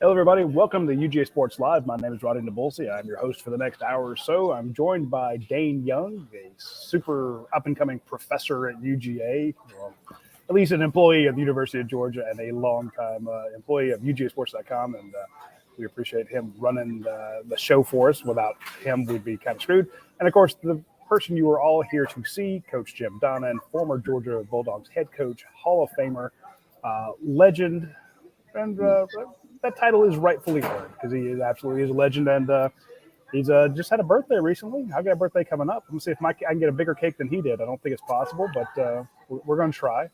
Hello, everybody. Welcome to UGASports Live. My name is Radi Nabulsi. I'm your host for the next hour or so. I'm joined by Dayne Young, a super up-and-coming professor at UGA, well, at least an employee of the University of Georgia and a longtime employee of UGASports.com. And we appreciate him running the show for us. Without him, we'd be kind of screwed. And, of course, the person you are all here to see, Coach Jim Donnan, former Georgia Bulldogs head coach, Hall of Famer, legend, and that title is rightfully earned because he is absolutely a legend, and he's just had a birthday recently. I've got a birthday coming up. I'm going to see if I can get a bigger cake than he did. I don't think it's possible, but we're going to try.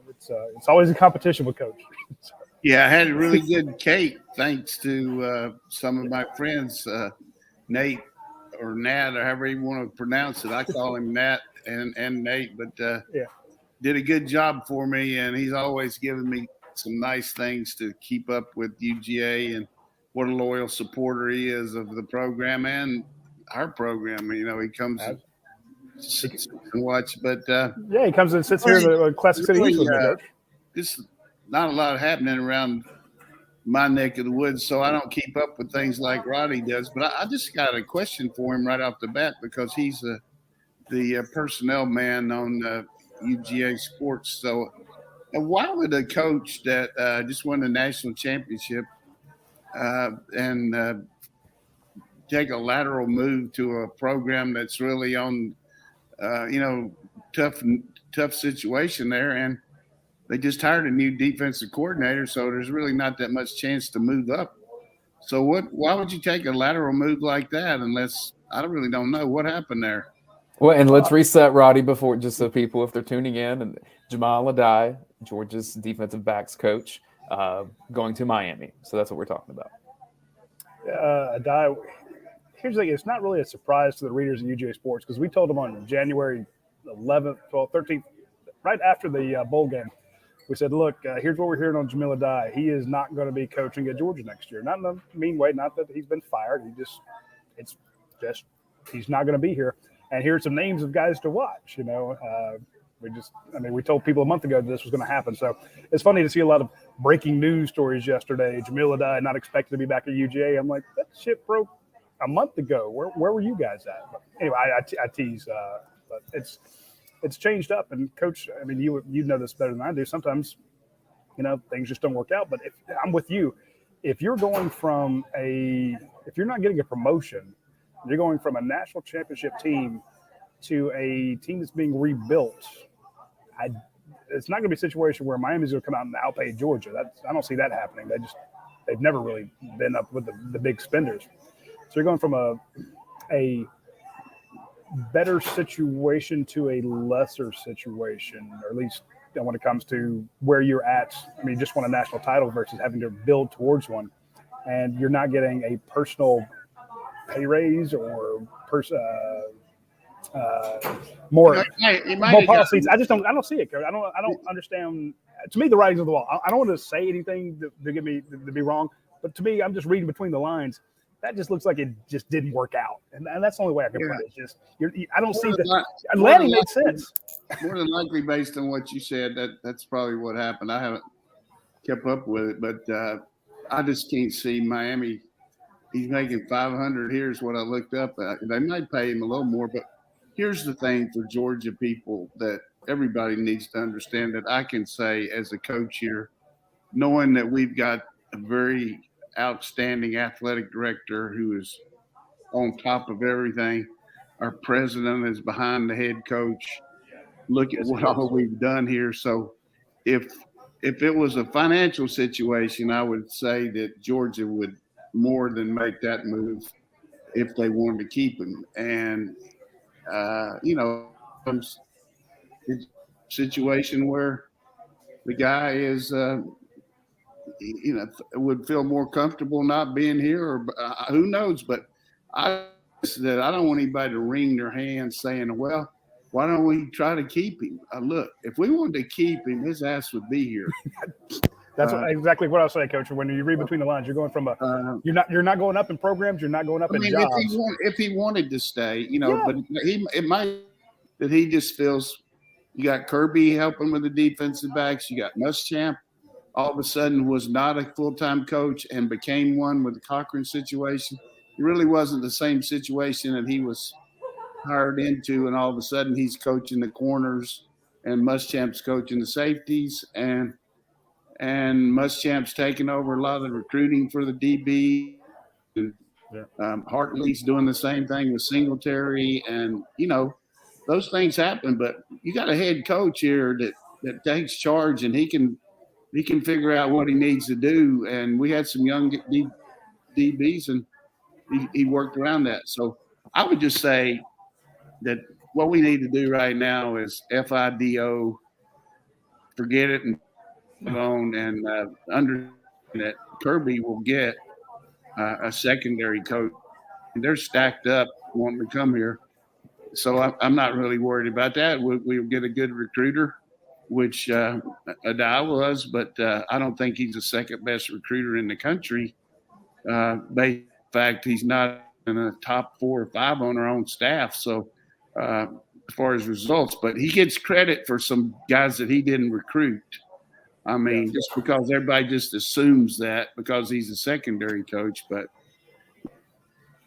It's always a competition with Coach. Yeah, I had a really good cake thanks to some of my friends, Nate or Nat, or however you want to pronounce it. I call him Nat and Nate, but did a good job for me, and he's always given me some nice things to keep up with UGA, and what a loyal supporter he is of the program and our program. You know, he comes and watch, but he comes and sits here in the Classic City East with me, Coach. There's not a lot happening around my neck of the woods, so I don't keep up with things like Roddy does. But I just got a question for him right off the bat, because he's the personnel man on UGA Sports. So why would a coach that just won the national championship and take a lateral move to a program that's really on, tough situation there, and they just hired a new defensive coordinator, so there's really not that much chance to move up. So why would you take a lateral move like that unless – I really don't know what happened there. Well, and let's reset Roddy before, just so people, if they're tuning in, and Jamal Adai, Georgia's defensive backs coach, going to Miami. So that's what we're talking about. Adai, here's the thing. It's not really a surprise to the readers of UGA Sports, because we told them on January 11th, 12th, 13th, right after the bowl game, we said, look, here's what we're hearing on Jamil Adai. He is not going to be coaching at Georgia next year. Not in a mean way, not that he's been fired. He's not going to be here. And here's some names of guys to watch, we told people a month ago that this was going to happen. So it's funny to see a lot of breaking news stories yesterday. Jamil Adai not expected to be back at UGA. I'm like, that shit broke a month ago. Where were you guys at? But anyway, I tease, but it's changed up. And Coach, you know this better than I do. Sometimes, things just don't work out. But if I'm with you, if you're not getting a promotion, you're going from a national championship team to a team that's being rebuilt. It's not going to be a situation where Miami's going to come out and outpay Georgia. I don't see that happening. They've never really been up with the big spenders. So you're going from a better situation to a lesser situation, or at least when it comes to where you're at. You just won a national title versus having to build towards one, and you're not getting a personal pay raise or more policies. I don't see it, Coach. I don't understand. To me, the writing's on the wall. I don't want to say anything to get me to be wrong, but to me, I'm just reading between the lines. That just looks like it just didn't work out, and that's the only way I can put it. It's just I don't see that. Lanny made sense. More than likely, based on what you said, that's probably what happened. I haven't kept up with it, but I just can't see Miami. He's making $500. Here's what I looked up at. They might pay him a little more, but here's the thing for Georgia people that everybody needs to understand, that I can say as a coach here, knowing that we've got a very outstanding athletic director who is on top of everything. Our president is behind the head coach. Look at what all we've done here. So if it was a financial situation, I would say that Georgia would more than make that move if they wanted to keep him. And, it's a situation where the guy is, would feel more comfortable not being here, or who knows. But I don't want anybody to wring their hands saying, well, why don't we try to keep him? Look, if we wanted to keep him, his ass would be here. That's exactly what I was saying, Coach. When you read between the lines, you're going from you're not going up in programs, you're not going up in jobs. If he wanted to stay, but it might that he just feels you got Kirby helping with the defensive backs, you got Muschamp, all of a sudden was not a full-time coach and became one with the Cochran situation. It really wasn't the same situation that he was hired into, and all of a sudden he's coaching the corners and Muschamp's coaching the safeties, and Muschamp's taking over a lot of the recruiting for the DB. And Hartley's doing the same thing with Singletary, and those things happen. But you got a head coach here that takes charge, and he can figure out what he needs to do. And we had some young DBs, and he worked around that. So I would just say that what we need to do right now is FIDO, forget it and move on, and understand that Kirby will get a secondary coach. And they're stacked up wanting to come here. So I'm not really worried about that. We'll get a good recruiter, which Adai was, but I don't think he's the second best recruiter in the country. Based on the fact he's not in the top 4 or 5 on our own staff. So as far as results, but he gets credit for some guys that he didn't recruit. I mean, just because everybody just assumes that because he's a secondary coach, but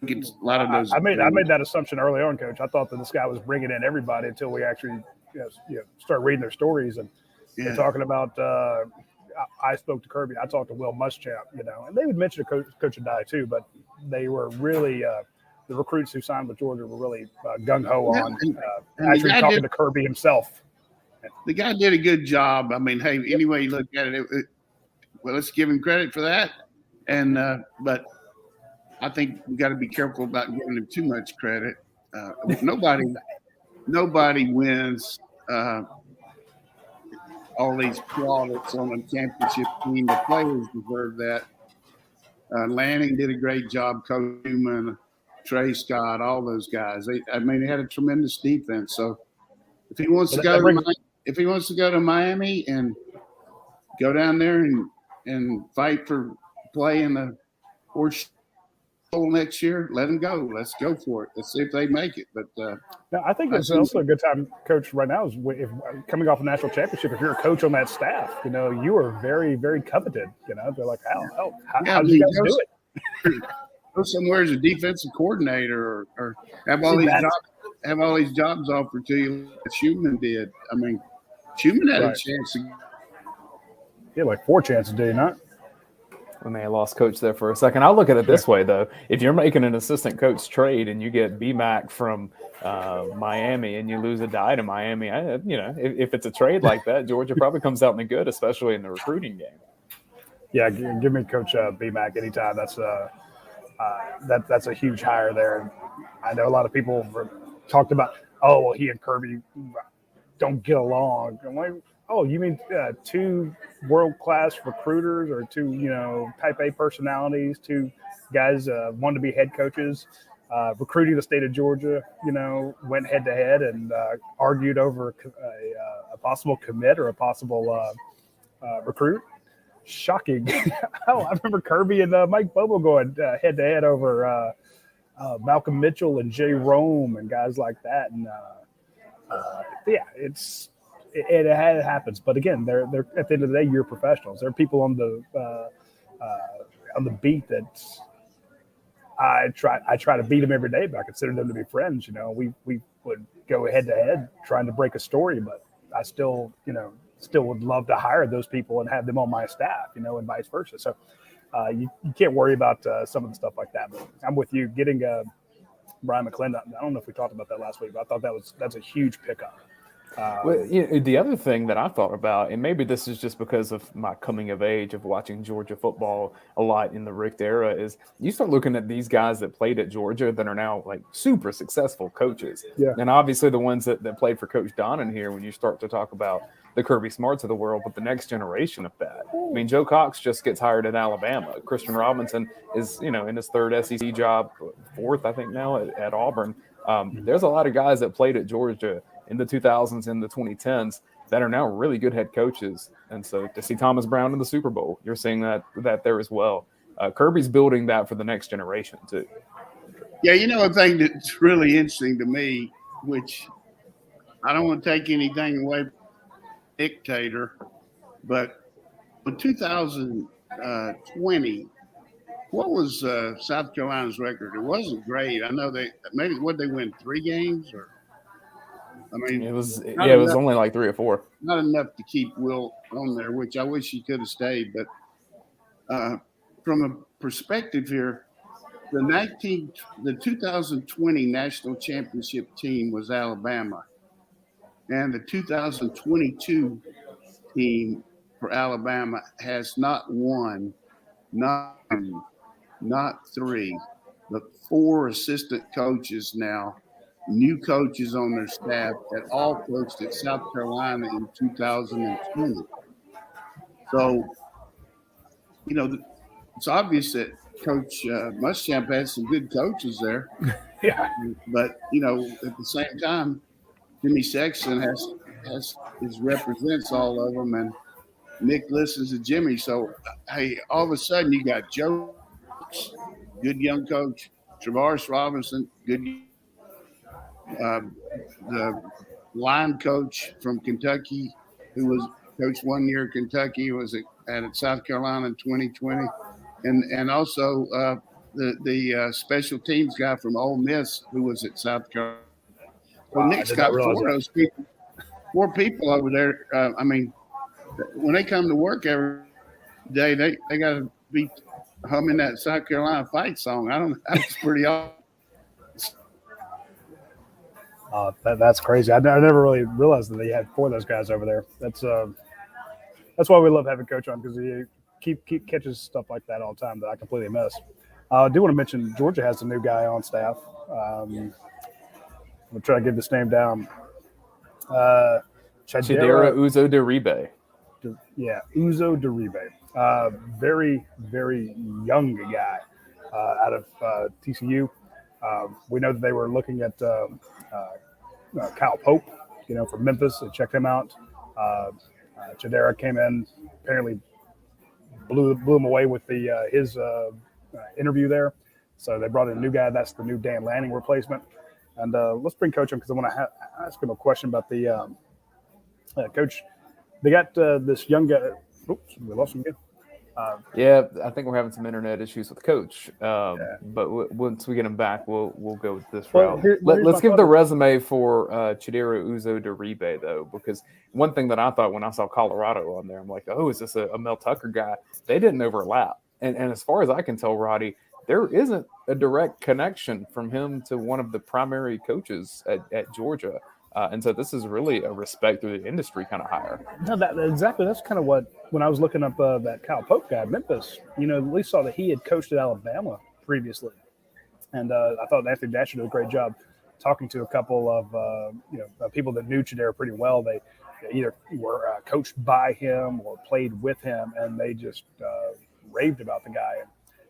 a lot of those. I made that assumption early on, Coach. I thought that this guy was bringing in everybody until we actually start reading their stories and they're talking about. I spoke to Kirby. I talked to Will Muschamp, and they would mention Coach Adai too, but they were really the recruits who signed with Georgia were really gung ho on actually talking to Kirby himself. The guy did a good job. I mean, hey, any way you look at it, well, let's give him credit for that. And but I think we got to be careful about giving him too much credit. Nobody wins all these plaudits on a championship team. The players deserve that. Lanning did a great job coaching, Trey Scott, all those guys. They had a tremendous defense. So if he wants to go to Miami and go down there and fight for play in the Horse Bowl next year, let him go. Let's go for it. Let's see if they make it. But I think it's also a good time, Coach, right now is if coming off a national championship. If you're a coach on that staff, you are very, very coveted. They're like, how do you guys do it? Go somewhere as a defensive coordinator, or have all these jobs offered to you. Like Schumann did. I mean, Schumann had a chance. Like 4 chances, did he not? We may have lost coach there for a second. I'll look at it this way, though. If you're making an assistant coach trade and you get BMAC from Miami and you lose a die to Miami, if it's a trade like that, Georgia probably comes out in the good, especially in the recruiting game. Yeah, give me Coach BMAC anytime. That's a huge hire there. I know a lot of people talked about, he and Kirby don't get along. I'm like, you mean 2 world-class recruiters or 2, type A personalities, 2 guys wanted to be head coaches, recruiting the state of Georgia, went head-to-head and argued over a possible commit or a possible recruit. Shocking. I remember Kirby and Mike Bobo going head-to-head over Malcolm Mitchell and Jay Rome and guys like that. And, it happens, but again, they're at the end of the day, you're professionals. There are people on the beat that I try to beat them every day, but I consider them to be friends. We would go head to head trying to break a story, but I still would love to hire those people and have them on my staff, and vice versa. So you can't worry about some of the stuff like that. But I'm with you. Getting Brian McClendon, I don't know if we talked about that last week, but I thought that's a huge pickup. The other thing that I thought about, and maybe this is just because of my coming of age of watching Georgia football a lot in the Richt era, is you start looking at these guys that played at Georgia that are now like super successful coaches. Yeah. And obviously the ones that played for Coach Donnan here, when you start to talk about the Kirby Smarts of the world, but the next generation of that. I mean, Joe Cox just gets hired at Alabama. Christian Robinson is, in his 3rd SEC job, 4th, I think now at Auburn. There's a lot of guys that played at Georgia in the 2000s and the 2010s that are now really good head coaches. And so to see Thomas Brown in the Super Bowl, you're seeing that there as well. Kirby's building that for the next generation too. Yeah, a thing that's really interesting to me, which I don't want to take anything away from the dictator, but in 2020, what was South Carolina's record? It wasn't great. I know they win 3 games, or I mean, It was not it was enough, only like 3 or 4. not enough to keep Will on there, which I wish he could have stayed. But from a perspective here, the 2020 national championship team was Alabama, and the 2022 team for Alabama has not one, not two, not 3, but 4 assistant coaches now, new coaches on their staff that all coached at South Carolina in 2020. So, it's obvious that Coach Muschamp had some good coaches there. Yeah. But, at the same time, Jimmy Sexton represents all of them, and Nick listens to Jimmy. So, hey, all of a sudden you got Joe, good young coach, Travaris Robinson, good, the line coach from Kentucky, who was coached 1 year at Kentucky, was at South Carolina in 2020, and also the special teams guy from Ole Miss, who was at South Carolina. So Wow, Nick's got 4 of those people, 4 people over there. I mean, when they come to work every day, they got to be humming that South Carolina fight song. That's pretty awesome. That's crazy. I never really realized that they had 4 of those guys over there. That's why we love having Coach on, because he keep catches stuff like that all the time that I completely miss. I do want to mention Georgia has a new guy on staff. We'll try to get this name down. Chidera Uzo-Diribe. Yeah, Uzo-Diribe. Very, very young guy out of TCU. We know that they were looking at Kyle Pope, from Memphis. They checked him out. Chidera came in, apparently blew him away with his interview there. So they brought in a new guy. That's the new Dan Lanning replacement. And let's bring Coach on, because I want to ask him a question about the Coach. They got this young guy. Oops, we lost him again. Yeah, I think we're having some internet issues with Coach. But once we get him back, we'll go with this route. Let's give the resume for Chidera Uzo-Diribe, though, because one thing that I thought when I saw Colorado on there, I'm like, oh, is this a Mel Tucker guy? They didn't overlap. And as far as I can tell, Roddy, there isn't a direct connection from him to one of the primary coaches at Georgia. And so this is really a respect through the industry kind of hire. No, exactly. That's kind of what, when I was looking up that Kyle Pope guy at Memphis, at least saw that he had coached at Alabama previously. And I thought Anthony Dasher did a great job talking to a couple of, people that knew Chidera pretty well. They either were coached by him or played with him, and they just raved about the guy. And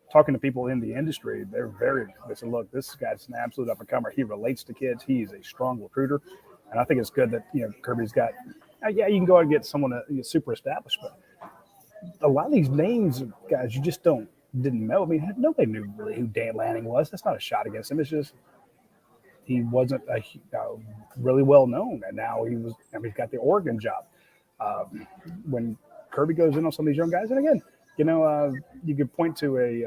talking to people in the industry, they said, look, this guy's an absolute up-and-comer. He relates to kids. He's a strong recruiter. And I think it's good that, Kirby's got, you can go out and get someone super established, but a lot of these names of guys you just didn't know. I mean, nobody knew really who Dan Lanning was. That's not a shot against him. It's just he wasn't really well known, and now he's got the Oregon job. When Kirby goes in on some of these young guys, and again, you could point to a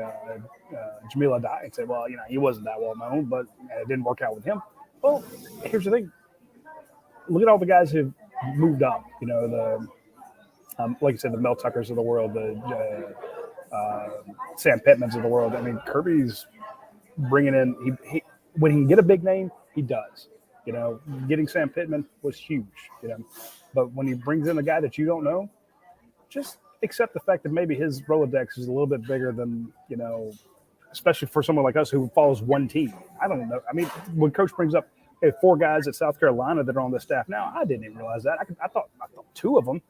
Jamil Adai and say, well, he wasn't that well known, but it didn't work out with him. Well, here's the thing. Look at all the guys who've moved up. Like you said, the Mel Tuckers of the world, the Sam Pittmans of the world. I mean, Kirby's bringing in. He when he can get a big name, he does. Getting Sam Pittman was huge. But when he brings in a guy that you don't know, just accept the fact that maybe his Rolodex is a little bit bigger than especially for someone like us who follows one team. I don't know. I mean, when Coach brings up 4 guys at South Carolina that are on the staff now, I didn't even realize that. I thought 2 of them.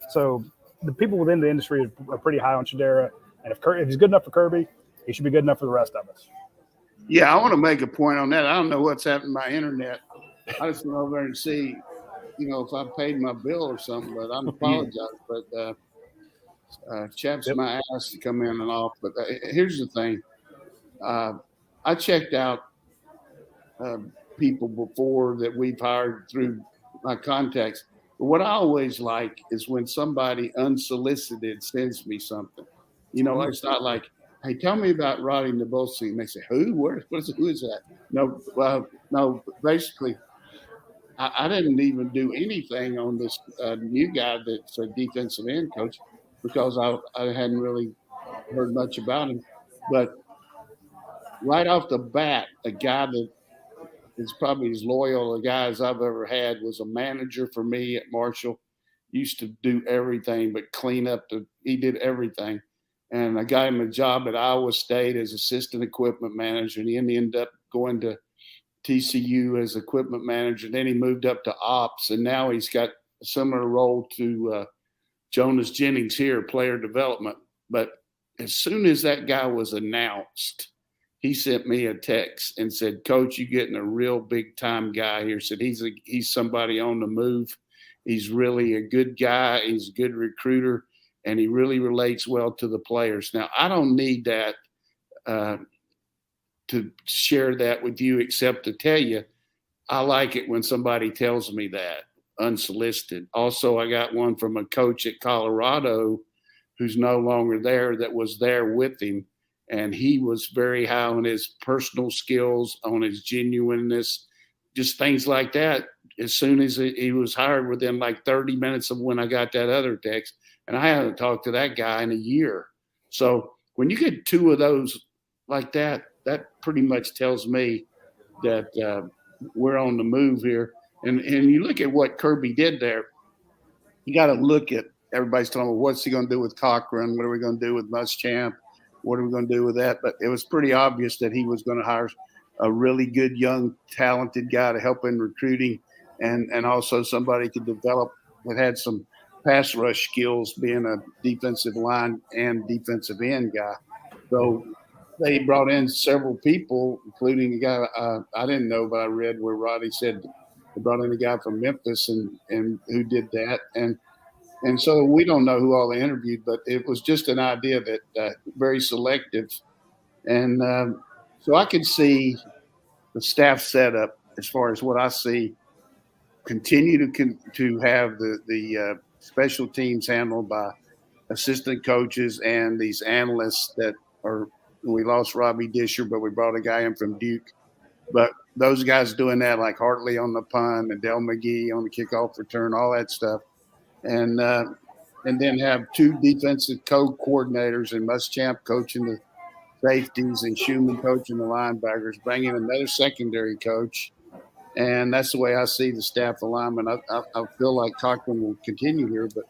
So the people within the industry are pretty high on Chidera. And if he's good enough for Kirby, he should be good enough for the rest of us. Yeah, I want to make a point on that. I don't know what's happened to my internet. I just went over there and see, if I paid my bill or something, but I apologize. But chaps my ass to come in and off. But here's the thing. I checked out people before that we've hired through my contacts. But what I always like is when somebody unsolicited sends me something. It's not like, hey, tell me about Radi Nabulsi. And they say, who? Who is that? No, basically, I didn't even do anything on this new guy that's a defensive end coach because I hadn't really heard much about him. But right off the bat, a guy that is probably as loyal a guy as I've ever had was a manager for me at Marshall. Used to do everything but clean up he did everything. And I got him a job at Iowa State as assistant equipment manager, and he ended up going to TCU as equipment manager. Then he moved up to ops, and now he's got a similar role to Jonas Jennings here, player development. But as soon as that guy was announced, he sent me a text and said, Coach, you're getting a real big time guy here. Said he's somebody on the move. He's really a good guy. He's a good recruiter, and he really relates well to the players. Now, I don't need that to share that with you, except to tell you I like it when somebody tells me that unsolicited. Also, I got one from a coach at Colorado who's no longer there that was there with him. And he was very high on his personal skills, on his genuineness, just things like that. As soon as he was hired, within like 30 minutes of when I got that other text, and I haven't talked to that guy in a year. So when you get two of those like that, that pretty much tells me that we're on the move here. And you look at what Kirby did there, you got to look at everybody's talking about what's he going to do with Cochran? What are we going to do with Muschamp? What are we going to do with that? But it was pretty obvious that he was going to hire a really good, young, talented guy to help in recruiting and also somebody to develop that had some pass rush skills, being a defensive line and defensive end guy. So they brought in several people, including a guy I didn't know, but I read where Roddy said they brought in a guy from Memphis and who did that. And so we don't know who all they interviewed, but it was just an idea that very selective. And so I could see the staff setup, as far as what I see, continue to have the special teams handled by assistant coaches and these analysts that are – we lost Robbie Disher, but we brought a guy in from Duke. But those guys doing that, like Hartley on the punt and Del McGee on the kickoff return, all that stuff. And then have two defensive coordinators and Muschamp coaching the safeties and Schumann coaching the linebackers, bringing another secondary coach. And that's the way I see the staff alignment. I feel like Cochran will continue here, but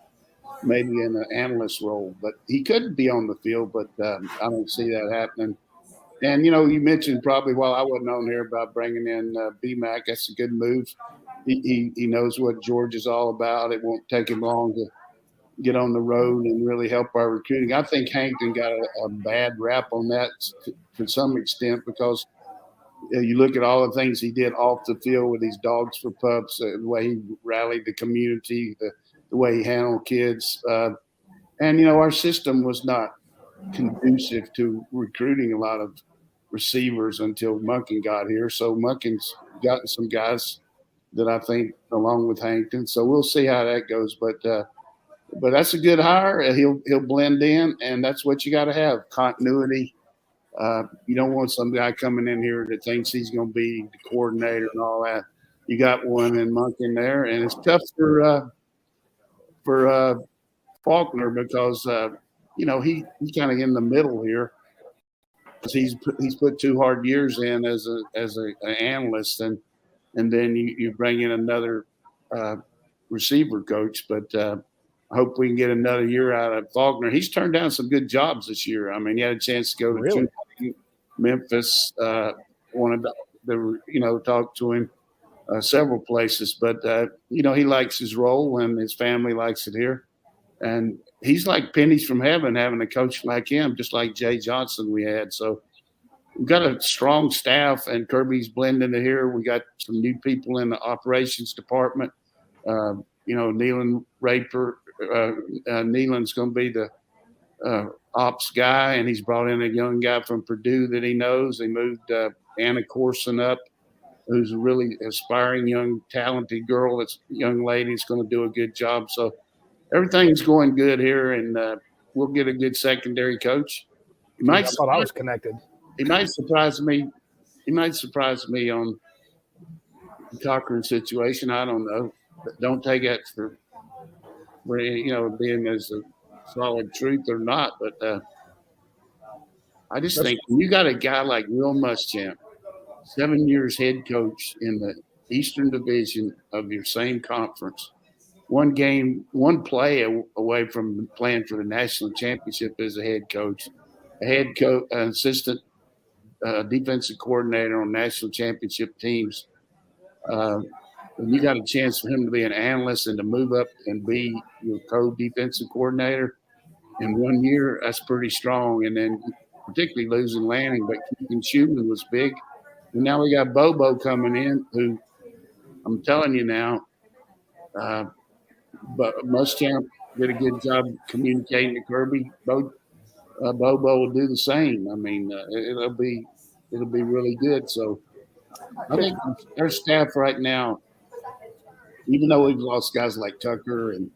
maybe in an analyst role. But he could be on the field, but I don't see that happening. And, you mentioned probably while I wasn't on here about bringing in BMAC. That's a good move. He knows what George is all about. It won't take him long to get on the road and really help our recruiting. I think Hankton got a bad rap on that to some extent because you look at all the things he did off the field with these dogs for pups, the way he rallied the community, the way he handled kids. And our system was not conducive to recruiting a lot of receivers until Munkin got here. So Munkin's gotten some guys that I think along with Hankton. So we'll see how that goes. But that's a good hire. He'll blend in, and that's what you got to have, continuity. You don't want some guy coming in here that thinks he's going to be the coordinator and all that. You got one in Munkin there, and it's tough for Faulkner because he's kind of in the middle here. He's put 2 hard years in as an analyst, and then you bring in another receiver coach. But I hope we can get another year out of Faulkner. He's turned down some good jobs this year. I mean, he had a chance to go to Memphis. Wanted to talk to him several places, but he likes his role and his family likes it here. And he's like pennies from heaven having a coach like him, just like Jay Johnson we had. So we've got a strong staff, and Kirby's blending it here. We got some new people in the operations department. Neelan Raper. Neelan's going to be the ops guy, and he's brought in a young guy from Purdue that he knows. They moved Anna Corson up who's a really aspiring young, talented girl. That's young lady is going to do a good job. So everything's going good here, and we'll get a good secondary coach. He I might thought I was connected. He might surprise me. He might surprise me on the Cochran situation. I don't know. But don't take that for being as a solid truth or not. But I just think when you got a guy like Will Muschamp, 7 years head coach in the Eastern Division of your same conference, one play away from playing for the national championship as a head coach, an assistant defensive coordinator on national championship teams. And you got a chance for him to be an analyst and to move up and be your co-defensive coordinator in 1 year. That's pretty strong. And then particularly losing Lanning, but keeping Schumann was big. And now we got Bobo coming in, who I'm telling you now, but Muschamp did a good job communicating to Kirby. Bobo will do the same. I mean, it'll be really good. So I think our staff right now, even though we've lost guys like Tucker and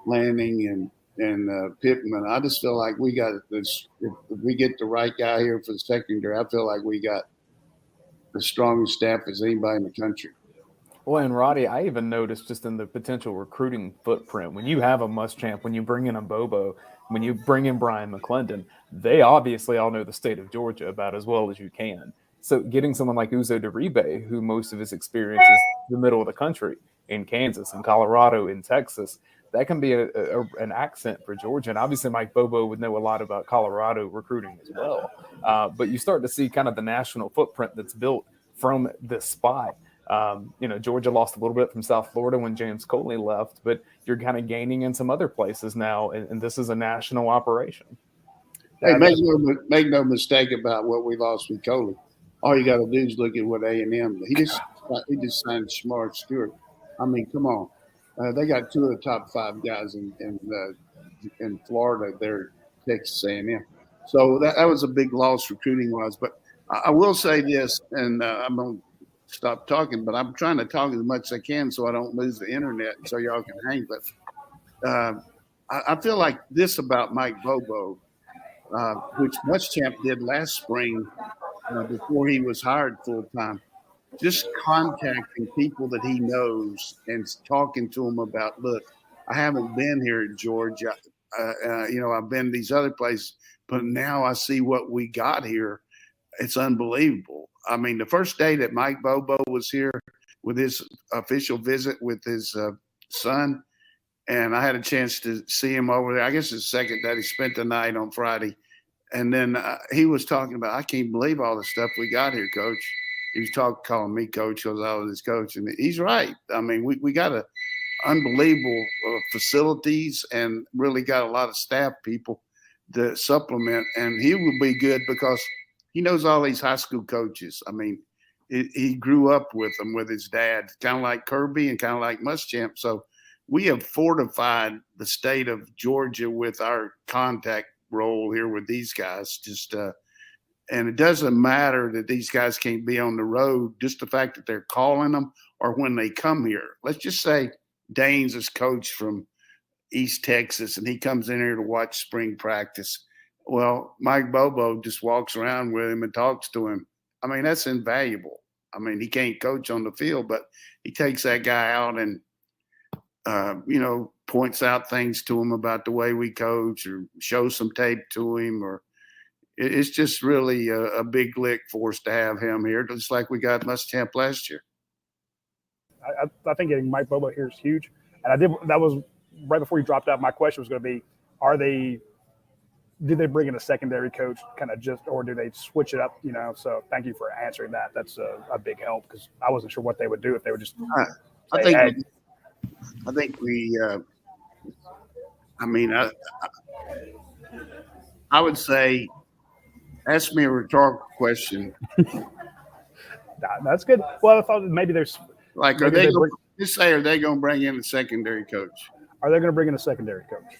Lanning and Pittman, I just feel like we got this. If we get the right guy here for the secondary, I feel like we got the strongest staff as anybody in the country. Well, and Roddy, I even noticed just in the potential recruiting footprint, when you have a Muschamp, when you bring in a Bobo, when you bring in Brian McClendon, they obviously all know the state of Georgia about as well as you can. So getting someone like Uzo Deribe, who most of his experience is the middle of the country, in Kansas, in Colorado, in Texas, that can be an accent for Georgia. And obviously Mike Bobo would know a lot about Colorado recruiting as well. But you start to see kind of the national footprint that's built from this spot. Georgia lost a little bit from South Florida when James Coley left, but you're kind of gaining in some other places now, and this is a national operation. Hey, make no mistake about what we lost with Coley. All you got to do is look at what A&M. He just signed Shamar Stewart. I mean, come on. They got two of the top 5 guys in Florida. They're Texas A&M. So that was a big loss recruiting-wise. But I will say this, and I'm going to stop talking, but I'm trying to talk as much as I can so I don't lose the internet so y'all can hang. But I feel like this about Mike Bobo, which Muschamp did last spring before he was hired full-time. Just contacting people that he knows and talking to them about, look, I haven't been here in Georgia. I've been these other places, but now I see what we got here. It's unbelievable. I mean, the first day that Mike Bobo was here with his official visit with his son, and I had a chance to see him over there. I guess it's the second day. He spent the night on Friday. And then he was talking about, I can't believe all the stuff we got here, Coach. He was calling me coach because I was his coach. And he's right. I mean, we got unbelievable facilities and really got a lot of staff people to supplement. And he will be good because he knows all these high school coaches. I mean, he grew up with them, with his dad, kind of like Kirby and kind of like Muschamp. So we have fortified the state of Georgia with our contact role here with these guys. And it doesn't matter that these guys can't be on the road, just the fact that they're calling them or when they come here. Let's just say Dayne's his coach from East Texas and he comes in here to watch spring practice. Well, Mike Bobo just walks around with him and talks to him. I mean, that's invaluable. I mean, he can't coach on the field, but he takes that guy out and, points out things to him about the way we coach or shows some tape to him. Or it's just really a big lick for us to have him here, just like we got Muschamp last year. I think getting Mike Bobo here is huge. And that was right before you dropped out. My question was going to be, do they bring in a secondary coach or do they switch it up? So thank you for answering that. That's a big help because I wasn't sure what they would do if they would just. I think we. I would say, ask me a rhetorical question. That's good. Well, I thought maybe there's are they going to bring in a secondary coach? Are they going to bring in a secondary coach?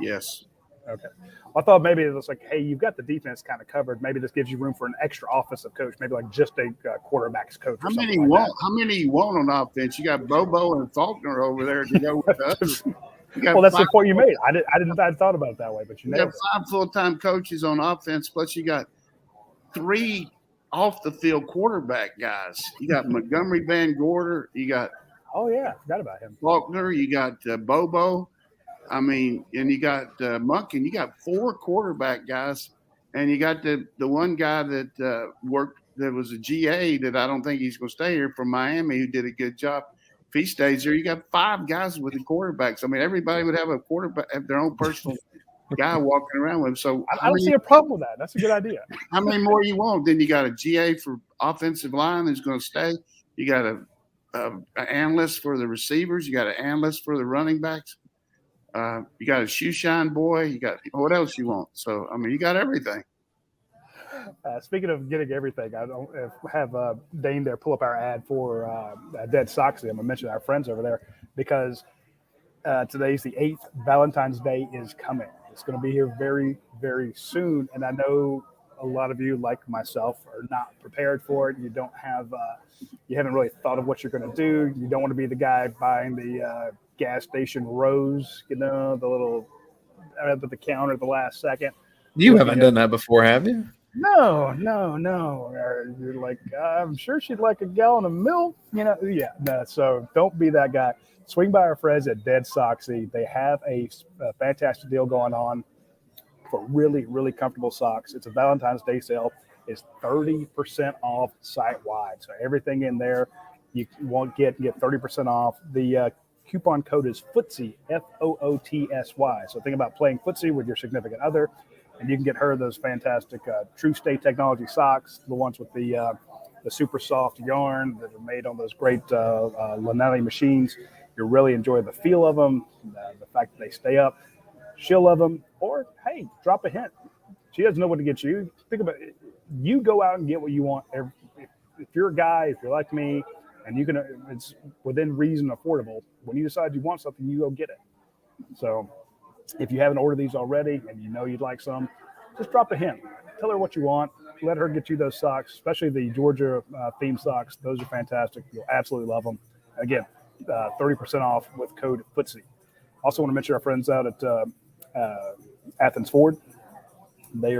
Yes. Okay. I thought maybe it was like, hey, you've got the defense kind of covered. Maybe this gives you room for an extra offensive coach, maybe like just a quarterback's coach. Or How many like want? How many you want on offense? You got Bobo and Faulkner over there to go with the others. Well, that's the point you made. I hadn't thought about it that way, but you got 5 full-time coaches on offense, plus you got 3 off the field quarterback guys. You got Montgomery Van Gorder. You got I forgot about him. Faulkner. You got Bobo. I mean, and you got Monken. You got 4 quarterback guys, and you got the one guy that worked that was a GA that I don't think he's going to stay here from Miami who did a good job. If he stays there, you got 5 guys with the quarterbacks. I mean, everybody would have a quarterback, have their own personal guy walking around with them. So I don't see a problem with that. That's a good idea. How many more you want? Then you got a GA for offensive line who's going to stay. You got an analyst for the receivers. You got an analyst for the running backs. You got a shoe shine boy. You got what else you want? So I mean, you got everything. Speaking of getting everything, I don't have Dayne there pull up our ad for Dead Soxy. I'm going to mention our friends over there because today's the 8th. Valentine's Day is coming. It's going to be here very, very soon. And I know a lot of you, like myself, are not prepared for it. You don't have, you haven't really thought of what you're going to do. You don't want to be the guy buying the gas station rose, the little at the counter at the last second. You haven't done that before, have you? No. Or you're like, I'm sure she'd like a gallon of milk. No. So don't be that guy. Swing by our friends at Dead Soxy. They have a fantastic deal going on for really, really comfortable socks. It's a Valentine's Day sale. It's 30% off site-wide. So everything in there you won't get 30% off. The coupon code is FOOTSY, FOOTSY. So think about playing footsie with your significant other. And you can get her those fantastic True State Technology socks, the ones with the super soft yarn that are made on those great Lineman machines. You'll really enjoy the feel of them, the fact that they stay up. She'll love them. Or, hey, drop a hint. She doesn't know what to get you. Think about it. You go out and get what you want. If you're a guy, if you're like me, and it's within reason affordable, when you decide you want something, you go get it. So if you haven't ordered these already and you know you'd like some, just drop a hint. Tell her what you want. Let her get you those socks, especially the Georgia themed socks. Those are fantastic. You'll absolutely love them. Again, 30% off with code FOOTSY. Also want to mention our friends out at Athens Ford. They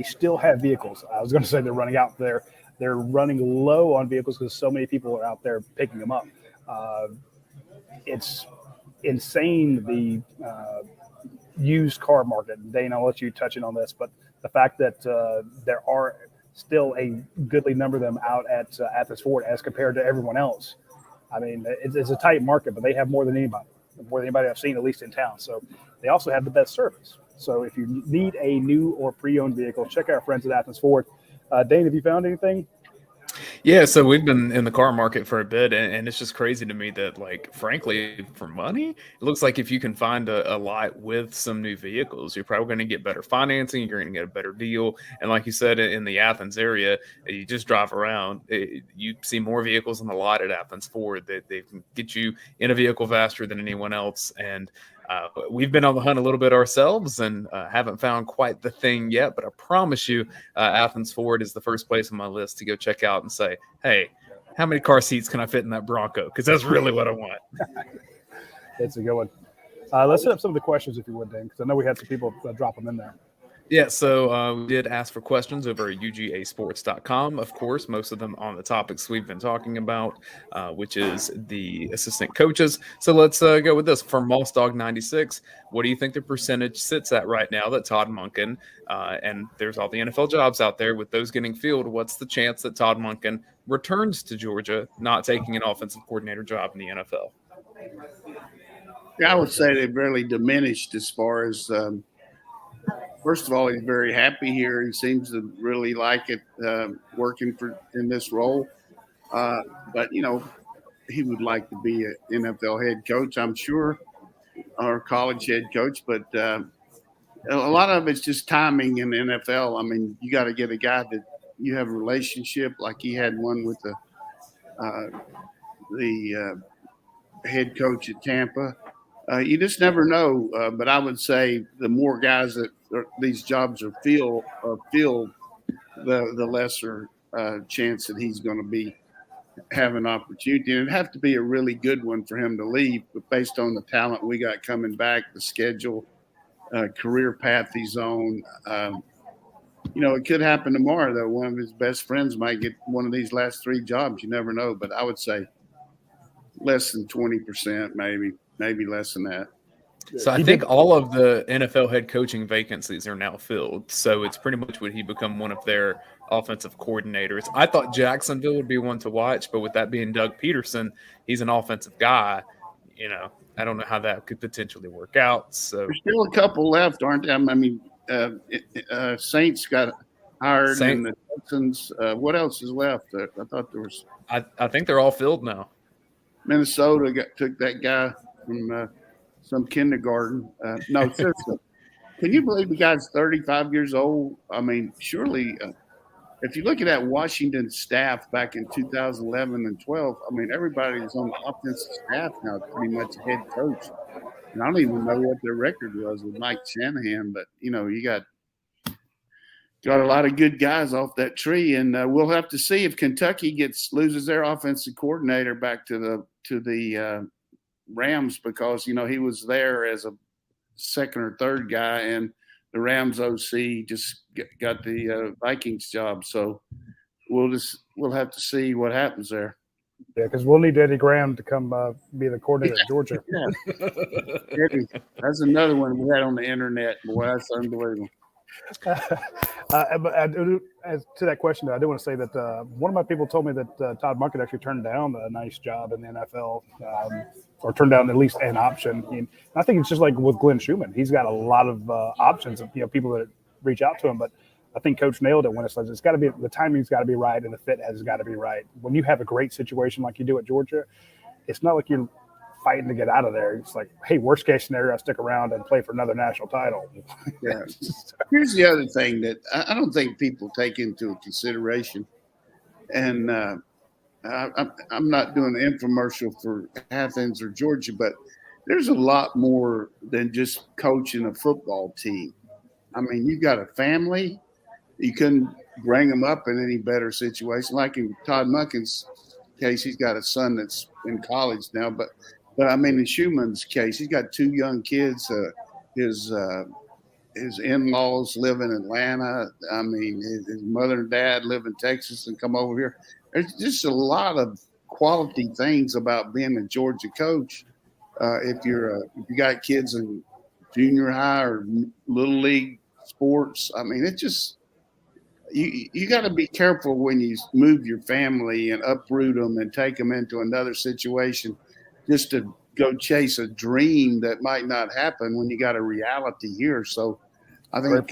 still have vehicles. I was going to say they're running out there. They're running low on vehicles because so many people are out there picking them up. It's insane, the used car market. Dayne, I'll let you touch in on this, but the fact that there are still a goodly number of them out at Athens Ford as compared to everyone else. I mean, it's a tight market, but they have more than anybody I've seen, at least in town. So they also have the best service. So if you need a new or pre-owned vehicle, check out our friends at Athens Ford. Dayne, have you found anything? Yeah, so we've been in the car market for a bit, and it's just crazy to me that, like, frankly, for money, it looks like if you can find a lot with some new vehicles, you're probably going to get better financing, you're going to get a better deal. And like you said, in the Athens area, you just drive around, you see more vehicles on the lot at Athens Ford that they can get you in a vehicle faster than anyone else. And we've been on the hunt a little bit ourselves and haven't found quite the thing yet, but I promise you Athens Ford is the first place on my list to go check out and say, hey, how many car seats can I fit in that Bronco? Because that's really what I want. It's a good one. Let's set up some of the questions, if you would, Dayne, because I know we had some people drop them in there. Yeah, so we did ask for questions over at UGASports.com. Of course, most of them on the topics we've been talking about, which is the assistant coaches. So let's go with this. From MossDog96, what do you think the percentage sits at right now that Todd Monken, and there's all the NFL jobs out there, with those getting filled, what's the chance that Todd Monken returns to Georgia, not taking an offensive coordinator job in the NFL? Yeah, I would say they've really diminished as far as first of all, he's very happy here. He seems to really like it working in this role. But, he would like to be an NFL head coach, I'm sure, or college head coach. But a lot of it's just timing in the NFL. I mean, you got to get a guy that you have a relationship, like he had one with the head coach at Tampa. You just never know. But I would say the more guys that these jobs are filled, the lesser chance that he's going to have an opportunity. And it'd have to be a really good one for him to leave, but based on the talent we got coming back, the schedule, career path he's on. It could happen tomorrow, though. One of his best friends might get one of these last 3 jobs. You never know. But I would say less than 20%, maybe less than that. So I think all of the NFL head coaching vacancies are now filled. So it's pretty much would he become one of their offensive coordinators. I thought Jacksonville would be one to watch, but with that being Doug Peterson, he's an offensive guy. I don't know how that could potentially work out. So there's still a couple left, aren't there? I mean, Saints got hired, and the Texans. What else is left? I thought there was. I think they're all filled now. Minnesota took that guy from some kindergarten. No, seriously. Can you believe the guy's 35 years old? I mean, surely, if you look at that Washington staff back in 2011 and 12, I mean, everybody's on the offensive staff now, pretty much a head coach. And I don't even know what their record was with Mike Shanahan, but you got a lot of good guys off that tree, and we'll have to see if Kentucky loses their offensive coordinator back to the Rams, because he was there as a second or third guy, and the Rams OC just got the Vikings job. So we'll have to see what happens there. Yeah, because we'll need Eddie Graham to come be the coordinator at Georgia. Yeah. Eddie, that's another one we had on the internet. Boy, that's unbelievable. But as to that question, I do want to say that one of my people told me that Todd Monken actually turned down a nice job in the NFL, or turned down at least an option. And I think it's just like with Glenn Schumann. He's got a lot of options of people that reach out to him, but I think Coach nailed it when it says it's got to be, the timing's got to be right and the fit has got to be right. When you have a great situation like you do at Georgia, it's not like you're fighting to get out of there. It's like, hey, worst case scenario, I stick around and play for another national title. Yeah. Here's the other thing that I don't think people take into consideration, and I'm not doing an infomercial for Athens or Georgia, but there's a lot more than just coaching a football team. I mean, you got a family. You couldn't bring them up in any better situation. Like in Todd Munkin's case, he's got a son that's in college now, but I mean, in Schumann's case, he's got 2 young kids. His in-laws live in Atlanta. I mean, his mother and dad live in Texas and come over here. There's just a lot of quality things about being a Georgia coach. If you got kids in junior high or little league sports, I mean, it just you got to be careful when you move your family and uproot them and take them into another situation just to go chase a dream that might not happen when you got a reality here. So I think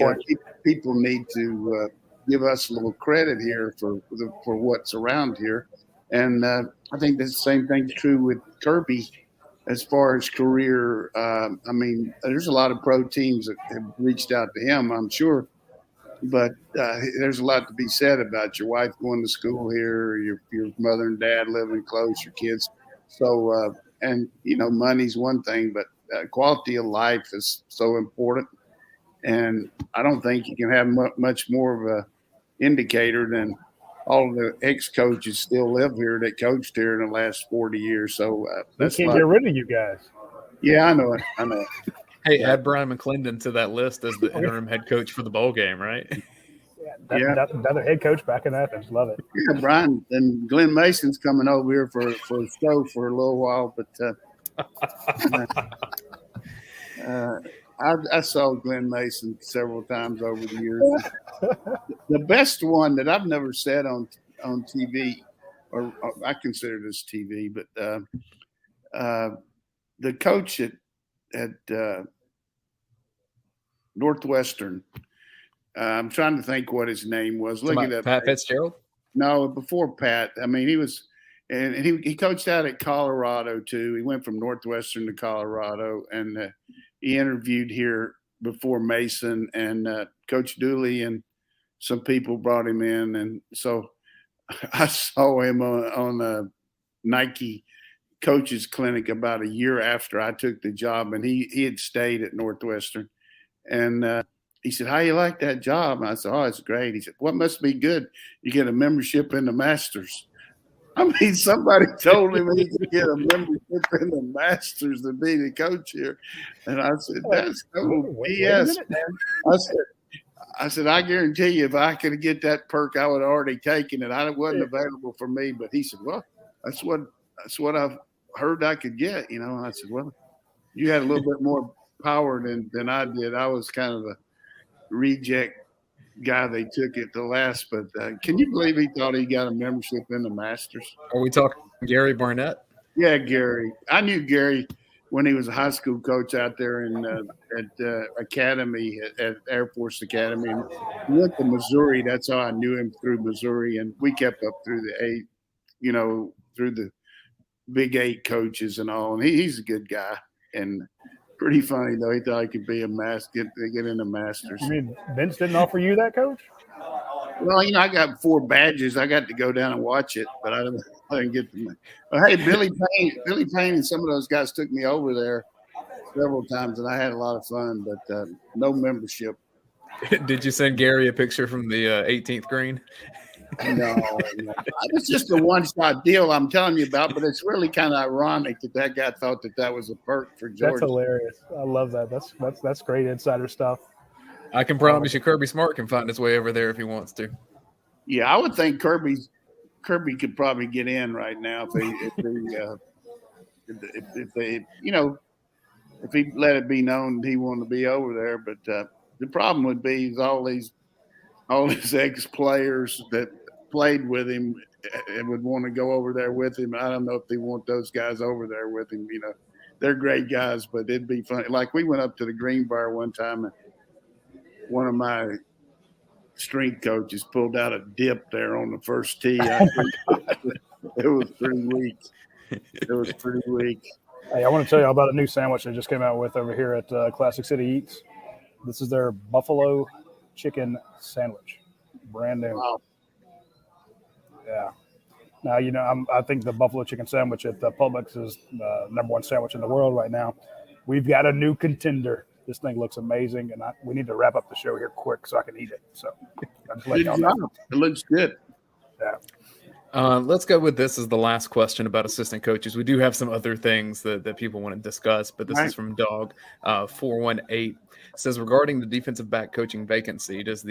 people need to give us a little credit here for what's around here. And I think the same thing's true with Kirby as far as career. I mean, there's a lot of pro teams that have reached out to him, I'm sure. But there's a lot to be said about your wife going to school here, your mother and dad living close, your kids. So, and, money's one thing, but quality of life is so important. And I don't think you can have much more of a indicator than all of the ex-coaches still live here that coached here in the last 40 years. So that's can't get rid of you guys. Yeah, I know it. Hey, add Brian McClendon to that list as the interim head coach for the bowl game, right? Yeah, another head coach back in Athens. Love it. Yeah, Brian and Glenn Mason's coming over here for a show for a little while, but I saw Glenn Mason several times over the years. The best one that I've never said on TV, or I consider this TV, but the coach at Northwestern. I'm trying to think what his name was. Look at that. Pat Fitzgerald? No, before Pat. I mean, he coached out at Colorado too. He went from Northwestern to Colorado, and he interviewed here before Mason, and Coach Dooley and some people brought him in, and so I saw him on Nike coaches clinic about a year after I took the job, and he had stayed at Northwestern. And he said, "How you like that job?" And I said, "Oh, it's great." He said, "What must be good? You get a membership in the Masters." I mean, somebody told him he could get a membership in the Masters to be the coach here. And I said, "That's no BS, man." I said, "I guarantee you, if I could get that perk, I would have already taken it. It wasn't available for me." But he said, "Well, that's what I've heard I could get." You know, I said, "Well, you had a little bit more power than I did. I was kind of a reject guy they took it to last." But can you believe he thought he got a membership in the Masters? Are we talking Gary Barnett? Yeah, Gary. I knew Gary when he was a high school coach out there at Academy, at Air Force Academy. And he went to Missouri. That's how I knew him, through Missouri. And we kept up through through the Big 8 coaches and all. And he's a good guy. And pretty funny, though. He thought he could be a get in the Masters. You mean Vince didn't offer you that, Coach? Well, I got 4 badges. I got to go down and watch it, but I didn't get them. Hey, Billy Payne and some of those guys took me over there several times, and I had a lot of fun, but no membership. Did you send Gary a picture from the 18th green? No. It's just a one-shot deal I'm telling you about, but it's really kind of ironic that guy thought that was a perk for Georgia. That's hilarious. I love that. That's great insider stuff. I can promise you Kirby Smart can find his way over there if he wants to. Yeah, I would think Kirby could probably get in right now if he let it be known he wanted to be over there. But the problem would be is all these ex-players that played with him and would want to go over there with him. I don't know if they want those guys over there with him. They're great guys, but it'd be funny. Like, we went up to the Greenbrier one time, and one of my strength coaches pulled out a dip there on the first tee. It was pretty weak. Hey, I want to tell you about a new sandwich they just came out with over here at Classic City Eats. This is their buffalo chicken sandwich, brand new. Wow. Yeah. Now, I think the buffalo chicken sandwich at Publix is the number 1 sandwich in the world right now. We've got a new contender. This thing looks amazing, and we need to wrap up the show here quick so I can eat it. So I'll just let y'all know. It looks good. Yeah. Let's go with this as the last question about assistant coaches. We do have some other things that people want to discuss, but this is from Dog 418. Says, regarding the defensive back coaching vacancy, does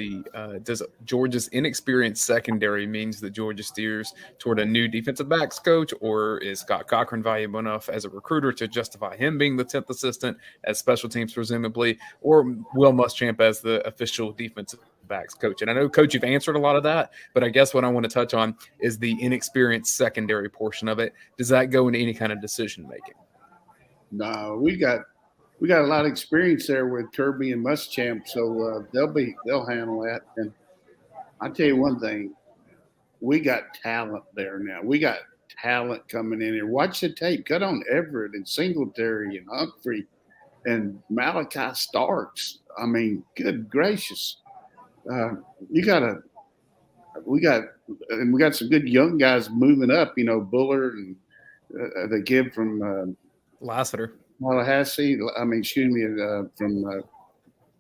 Georgia's inexperienced secondary means that Georgia steers toward a new defensive backs coach, or is Scott Cochran valuable enough as a recruiter to justify him being the 10th assistant, as special teams presumably, or Will Muschamp as the official defensive backs coach? And I know, Coach, you've answered a lot of that, but I guess what I want to touch on is the inexperienced secondary portion of it. Does that go into any kind of decision making? No, we got a lot of experience there with Kirby and Muschamp, so they'll handle that. And I'll tell you one thing, we got talent there now. We got talent coming in here. Watch the tape. Cut on Everett and Singletary and Humphrey and Malachi Starks. I mean, good gracious. We got some good young guys moving up, Bullard and the kid from Lassiter. Tallahassee, from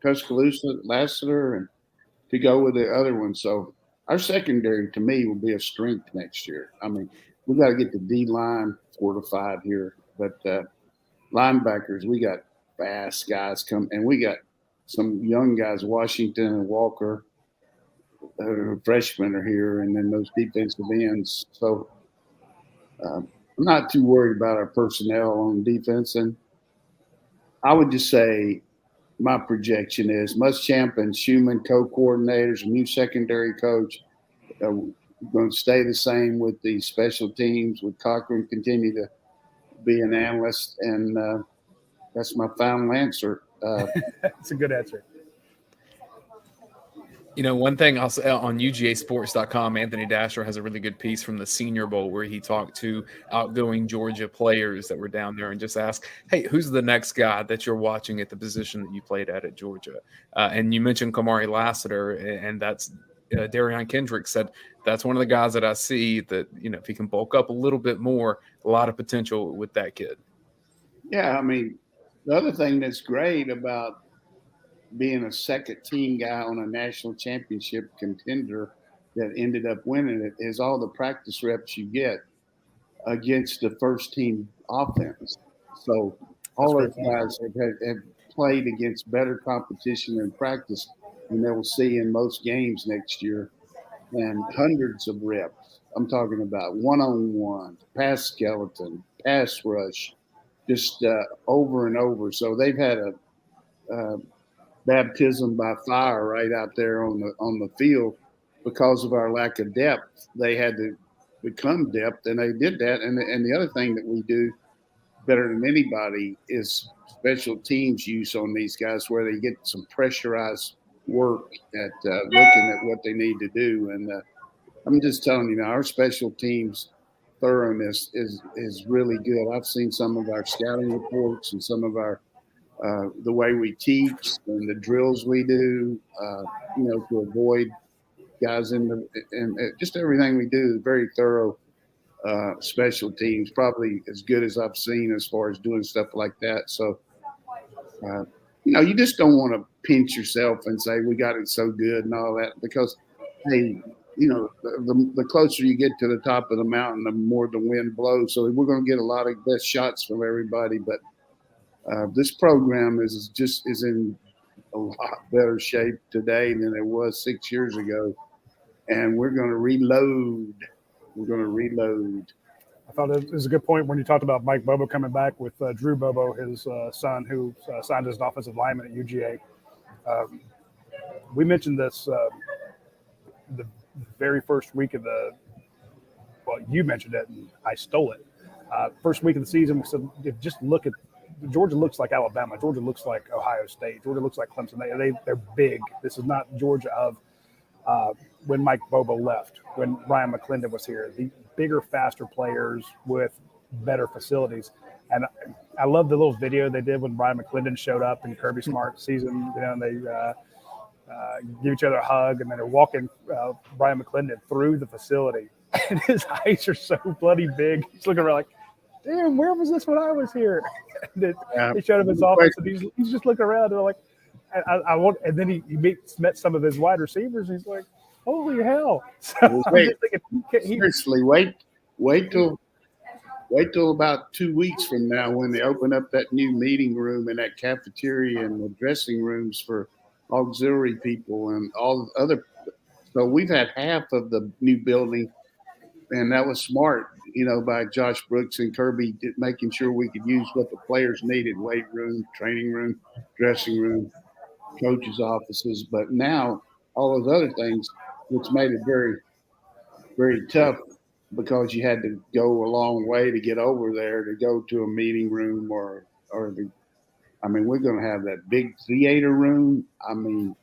Tuscaloosa, Lassiter, and to go with the other one. So our secondary, to me, will be a strength next year. I mean, we got to get the D-line fortified here. But linebackers, we got fast guys come, and we got some young guys, Washington and Walker, freshmen are here, and then those defensive ends. So I'm not too worried about our personnel on defense. And I would just say my projection is Muschamp and Schumann, co-coordinators, a new secondary coach, going to stay the same with the special teams, with Cochran continue to be an analyst. And that's my final answer. That's a good answer. One thing I'll say on UGASports.com, Anthony Dasher has a really good piece from the Senior Bowl where he talked to outgoing Georgia players that were down there and just asked, hey, who's the next guy that you're watching at the position that you played at Georgia? And you mentioned Kamari Lassiter, and that's Darion Kendrick said that's one of the guys that I see that, if he can bulk up a little bit more, a lot of potential with that kid. Yeah, I mean, the other thing that's great about being a second team guy on a national championship contender that ended up winning it is all the practice reps you get against the first team offense. So all those guys have played against better competition in practice than they will see in most games next year, and hundreds of reps. I'm talking about one-on-one, pass skeleton, pass rush, just over and over. So they've had a baptism by fire right out there on the field because of our lack of depth. They had to become depth, and they did that. And the other thing that we do better than anybody is special teams use on these guys, where they get some pressurized work at looking at what they need to do. And I'm just telling you, our special teams thoroughness is really good. I've seen some of our scouting reports and some of our the way we teach and the drills we do, to avoid guys and just everything we do is very thorough. Special teams, probably as good as I've seen as far as doing stuff like that. So, you just don't want to pinch yourself and say we got it so good and all that, because, hey, the closer you get to the top of the mountain, the more the wind blows. So we're going to get a lot of best shots from everybody, but this program is in a lot better shape today than it was 6 years ago, and we're going to reload. I thought it was a good point when you talked about Mike Bobo coming back with Drew Bobo, his son, who signed as an offensive lineman at UGA. We mentioned this the very first week of you mentioned it, and I stole it. First week of the season, we said, just look at Georgia. Looks like Alabama. Georgia looks like Ohio State. Georgia looks like Clemson. They're big. This is not Georgia of when Mike Bobo left, when Ryan McClendon was here. The bigger, faster players with better facilities. And I love the little video they did when Ryan McClendon showed up in Kirby Smart's season. And they give each other a hug, and then they're walking Ryan McClendon through the facility. And his eyes are so bloody big. He's looking around like, damn, where was this when I was here? And they showed him his office, and he's just looking around. And like, I want, and then he met some of his wide receivers. And he's like, holy hell! So I'm just thinking, seriously, wait till about 2 weeks from now when they open up that new meeting room and that cafeteria and the dressing rooms for auxiliary people and all the other. So we've had half of the new building, and that was smart, by Josh Brooks and Kirby, making sure we could use what the players needed: weight room, training room, dressing room, coaches' offices. But now all those other things, which made it very, very tough, because you had to go a long way to get over there to go to a meeting room we're going to have that big theater room. I mean,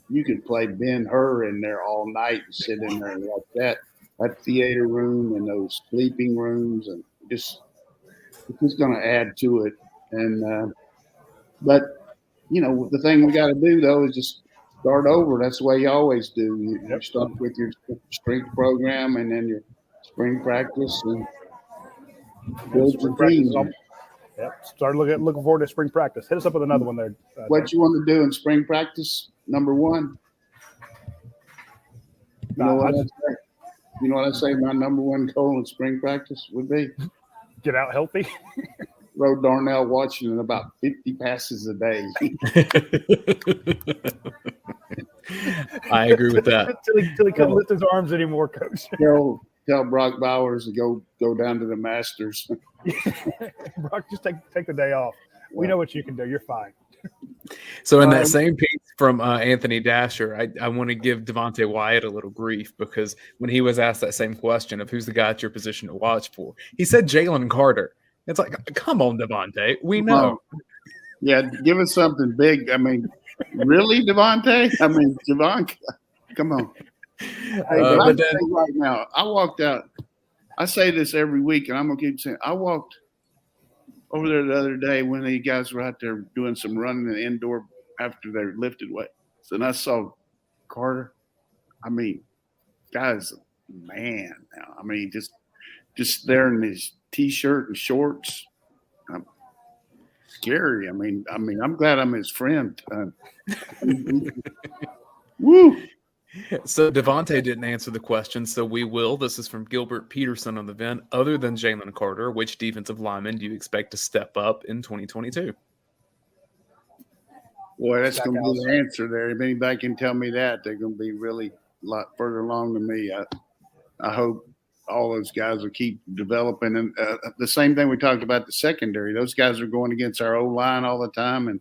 you could play Ben-Hur in there all night and sit in there like that. That theater room and those sleeping rooms, and it's just going to add to it. And but the thing we got to do though is just start over. That's the way you always do. You start with your strength program and then your spring practice and build your team. Yep. Start looking forward to spring practice. Hit us up with another one there. What you want to do in spring practice? Number one. You know what I say? My number one goal in spring practice would be get out healthy. Throw Darnell Washington about 50 passes a day. I agree with that. Till he couldn't lift his arms anymore, Coach. Tell Brock Bowers to go down to the Masters. Brock, just take the day off. We know what you can do. You're fine. So in that same piece from Anthony Dasher, I want to give Devontae Wyatt a little grief, because when he was asked that same question of who's the guy at your position to watch for, he said Jalen Carter. It's like, come on, Devontae. We know. Yeah, give us something big. I mean, really, Devontae? I mean, Javon, come on. Hey, but right now, I walked out. I say this every week, and I'm going to keep saying, I walked over there the other day when the guys were out there doing some running in the indoor after they lifted weights. And I saw Carter. I mean, guy's a man now. I mean, just there in his T-shirt and shorts. Scary. I mean, I'm glad I'm his friend. Woo! So Devontae didn't answer the question, so we will. This is from Gilbert Peterson on the vent. Other than Jalen Carter, which defensive lineman do you expect to step up in 2022? Boy, that's going to be the answer there. If anybody can tell me that, they're going to be really a lot further along than me. I hope all those guys will keep developing. And the same thing we talked about the secondary. Those guys are going against our O-line all the time, and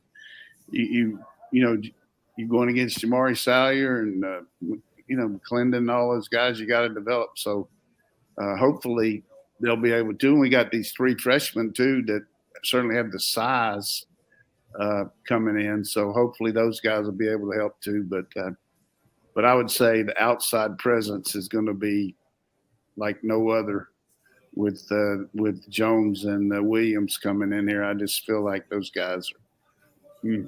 you're going against Jamari Salyer and McClendon and all those guys. You got to develop. So hopefully they'll be able to. And we got these 3 freshmen too that certainly have the size coming in. So hopefully those guys will be able to help too. But I would say the outside presence is going to be like no other with Jones and Williams coming in here. I just feel like those guys are.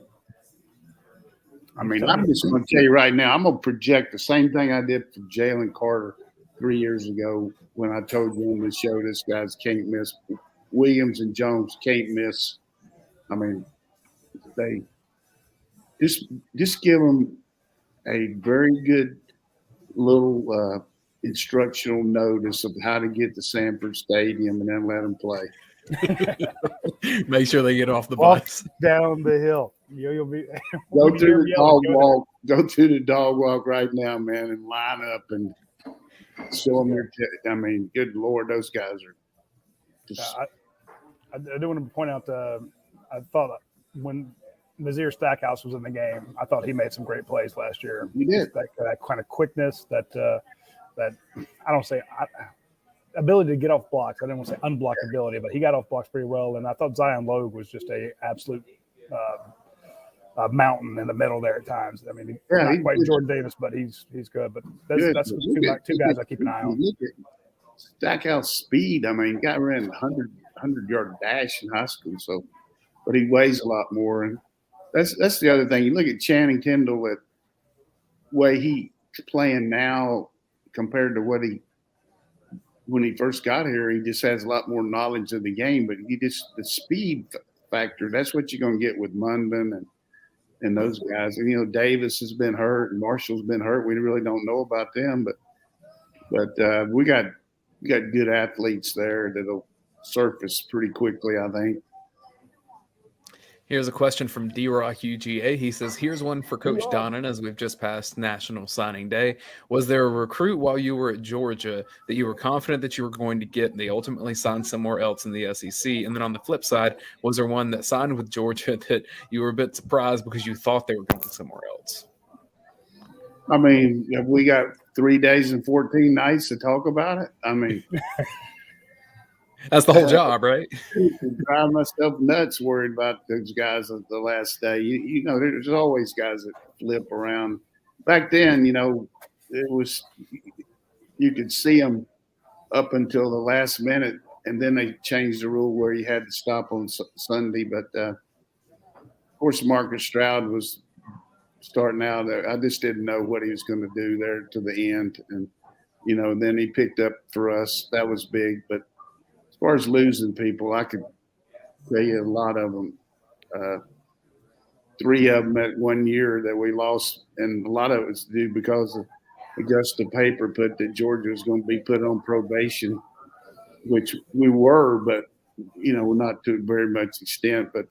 I mean, I'm just going to tell you right now, I'm going to project the same thing I did for Jalen Carter 3 years ago when I told you on the show, this guys can't miss. Williams and Jones can't miss. I mean, they just give them a very good little instructional notice of how to get to Sanford Stadium and then let them play. Make sure they get off the bus. Down the hill. You'll be go to the dog walk. Go to the dog walk right now, man, and line up and show them your. I mean, good Lord, those guys are. Just... I do want to point out. I thought when Nazir Stackhouse was in the game, I thought he made some great plays last year. He did that kind of quickness, that I don't say. Ability to get off blocks. I didn't want to say unblocked ability, but he got off blocks pretty well. And I thought Zion Logue was just a absolute mountain in the middle there at times. I mean, not quite Jordan Davis, but he's good. But that's two guys I keep an eye on. Look at Stackhouse speed. I mean, guy ran 100-yard dash in high school. So, but he weighs a lot more, and that's the other thing. You look at Channing Tindall, at way he's playing now compared to what he. When he first got here, he just has a lot more knowledge of the game, but the speed factor, that's what you're going to get with Munden and those guys. And, Davis has been hurt and Marshall's been hurt. We really don't know about them, but we got good athletes there that'll surface pretty quickly, I think. Here's a question from D-Rock UGA. He says, here's one for Coach Donnan as we've just passed National Signing Day. Was there a recruit while you were at Georgia that you were confident that you were going to get and they ultimately signed somewhere else in the SEC? And then on the flip side, was there one that signed with Georgia that you were a bit surprised because you thought they were going somewhere else? I mean, have we got 3 days and 14 nights to talk about it? I mean – that's the whole job, right? I drive myself nuts worried about those guys on the last day. There's always guys that flip around. Back then, it was you could see them up until the last minute, and then they changed the rule where you had to stop on Sunday. But of course, Marcus Stroud was starting out there. I just didn't know what he was going to do there to the end, and then he picked up for us. That was big, but. As far as losing people, I could tell you a lot of them. 3 of them at 1 year that we lost, and a lot of it was due because of Augusta paper put that Georgia was going to be put on probation, which we were, but not to very much extent. But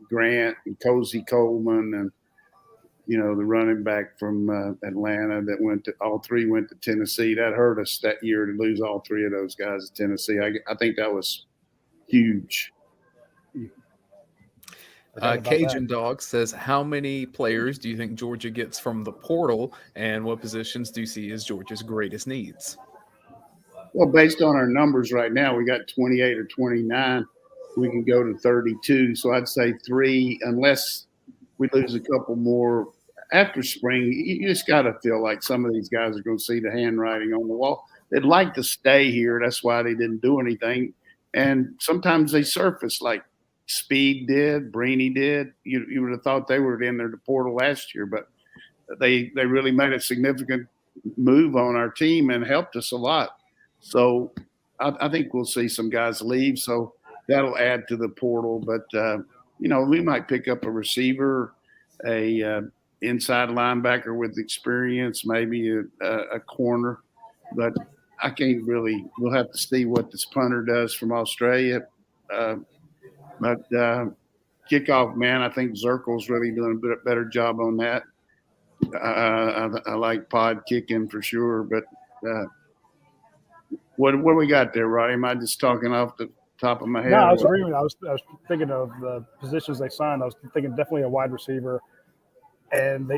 Grant and Cozy Coleman and the running back from Atlanta that all 3 went to Tennessee. That hurt us that year to lose all 3 of those guys at Tennessee. I think that was huge. Cajun Dog says, how many players do you think Georgia gets from the portal, and what positions do you see as Georgia's greatest needs? Well, based on our numbers right now, we got 28 or 29. We can go to 32. So I'd say 3, unless we lose a couple more after spring. You just got to feel like some of these guys are going to see the handwriting on the wall. They'd like to stay here. That's why they didn't do anything. And sometimes they surface like Speed did, Breeny did. You would have thought they were in there the portal last year, but they really made a significant move on our team and helped us a lot. So I think we'll see some guys leave. So that'll add to the portal. But, we might pick up a receiver, a inside linebacker with experience, maybe a corner. But I can't really – we'll have to see what this punter does from Australia. But kickoff, man, I think Zirkle's really doing a better job on that. I like pod kicking for sure. But what do we got there, Roddy? Am I just talking off the top of my head? No, I was agreeing. I was thinking of the positions they signed. I was thinking definitely a wide receiver. And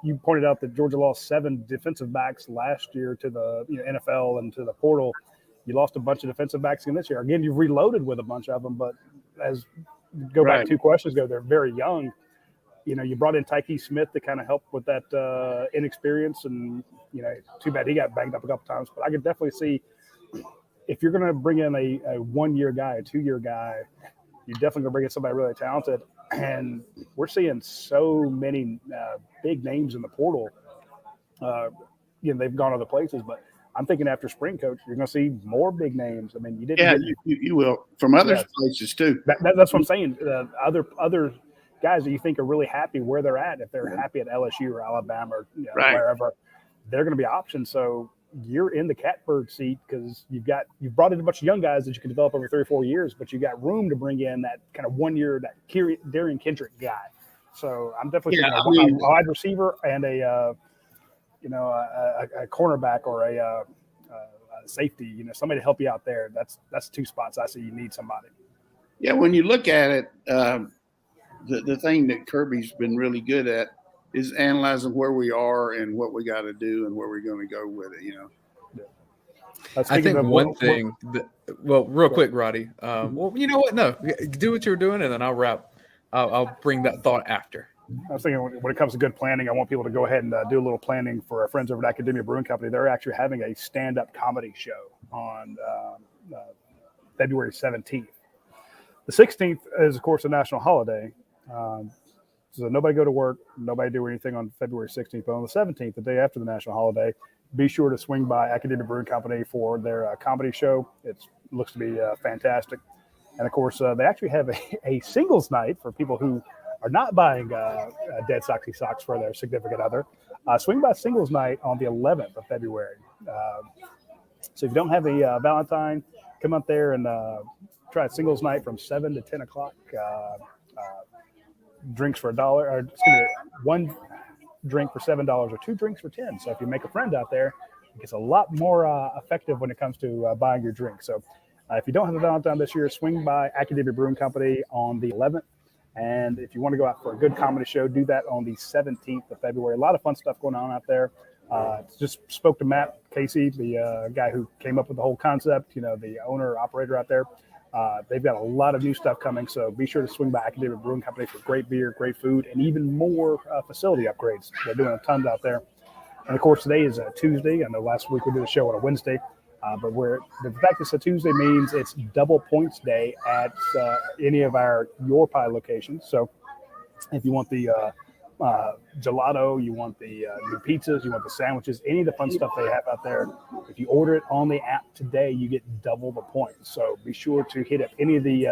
you pointed out that Georgia lost 7 defensive backs last year to the NFL and to the portal. You lost a bunch of defensive backs again this year. Again, you've reloaded with a bunch of them, but as go back 2 questions ago, they're very young. You brought in Tyke Smith to kind of help with that inexperience, and too bad he got banged up a couple times. But I could definitely see if you're going to bring in a 1-year guy, a 2-year guy, you're definitely going to bring in somebody really talented. And we're seeing so many big names in the portal. They've gone other places, but I'm thinking after spring, Coach, you're going to see more big names. I mean, you didn't. Yeah, you will from other places too. That's what I'm saying. Other guys that you think are really happy where they're at, if they're happy at LSU or Alabama or wherever, they're going to be options. So you're in the catbird seat because you've brought in a bunch of young guys that you can develop over 3 or 4 years, but you got room to bring in that kind of 1 year, that Darian Kendrick guy. So I'm definitely thinking a wide receiver and a cornerback or a safety, somebody to help you out there. That's 2 spots I see you need somebody. Yeah, when you look at it, the thing that Kirby's been really good at is analyzing where we are and what we got to do and where we're going to go with it. I think one thing real quick, Roddy. Well, you know what? No, do what you're doing, and then I'll wrap. I'll bring that thought after. I was thinking when it comes to good planning, I want people to go ahead and do a little planning for our friends over at Academia Brewing Company. They're actually having a stand-up comedy show on February 17th. The 16th is, of course, a national holiday. So nobody go to work, nobody do anything on February 16th. But on the 17th, the day after the national holiday, be sure to swing by Academia Brewing Company for their comedy show. It looks to be fantastic. And, of course, they actually have a singles night for people who are not buying Dead Soxy socks for their significant other. Swing by singles night on the 11th of February. So if you don't have a Valentine, come up there and try a singles night from 7 to 10 o'clock. Drinks for $1, or excuse me, 1 drink for $7 or 2 drinks for $10. So if you make a friend out there, it gets a lot more effective when it comes to buying your drink. So if you don't have a Valentine this year, swing by Academia Brewing Company on the 11th. And if you want to go out for a good comedy show, do that on the 17th of February. A lot of fun stuff going on out there. Just spoke to Matt Casey, the guy who came up with the whole concept, the owner operator out there. They've got a lot of new stuff coming, so be sure to swing by Academia Brewing Company for great beer, great food, and even more facility upgrades. They're doing a ton out there. And, of course, today is a Tuesday. I know last week we did a show on a Wednesday, but the fact it's a Tuesday means it's double points day at any of our Your Pie locations. So if you want the gelato, you want the new pizzas, you want the sandwiches, any of the fun stuff they have out there, if you order it on the app today, you get double the points. So be sure to hit up any of the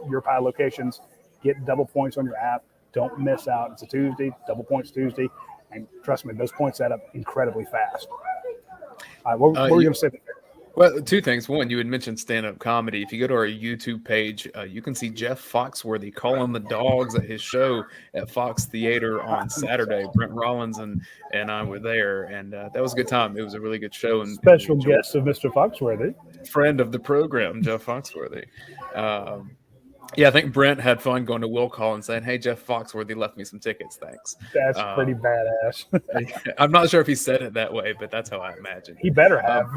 Your Pie locations, get double points on your app. Don't miss out. It's a Tuesday, double points Tuesday, and trust me, those points add up incredibly fast. What were you going to say there? Well, 2 things. One, you had mentioned stand-up comedy. If you go to our YouTube page, you can see Jeff Foxworthy calling the dogs at his show at Fox Theater on Saturday. Brent Rollins and I were there, and that was a good time. It was a really good show. And special guest of Mr. Foxworthy. Friend of the program, Jeff Foxworthy. Yeah, I think Brent had fun going to Will Call and saying, "Hey, Jeff Foxworthy left me some tickets. Thanks." That's pretty badass. I'm not sure if he said it that way, but that's how I imagine. He better have.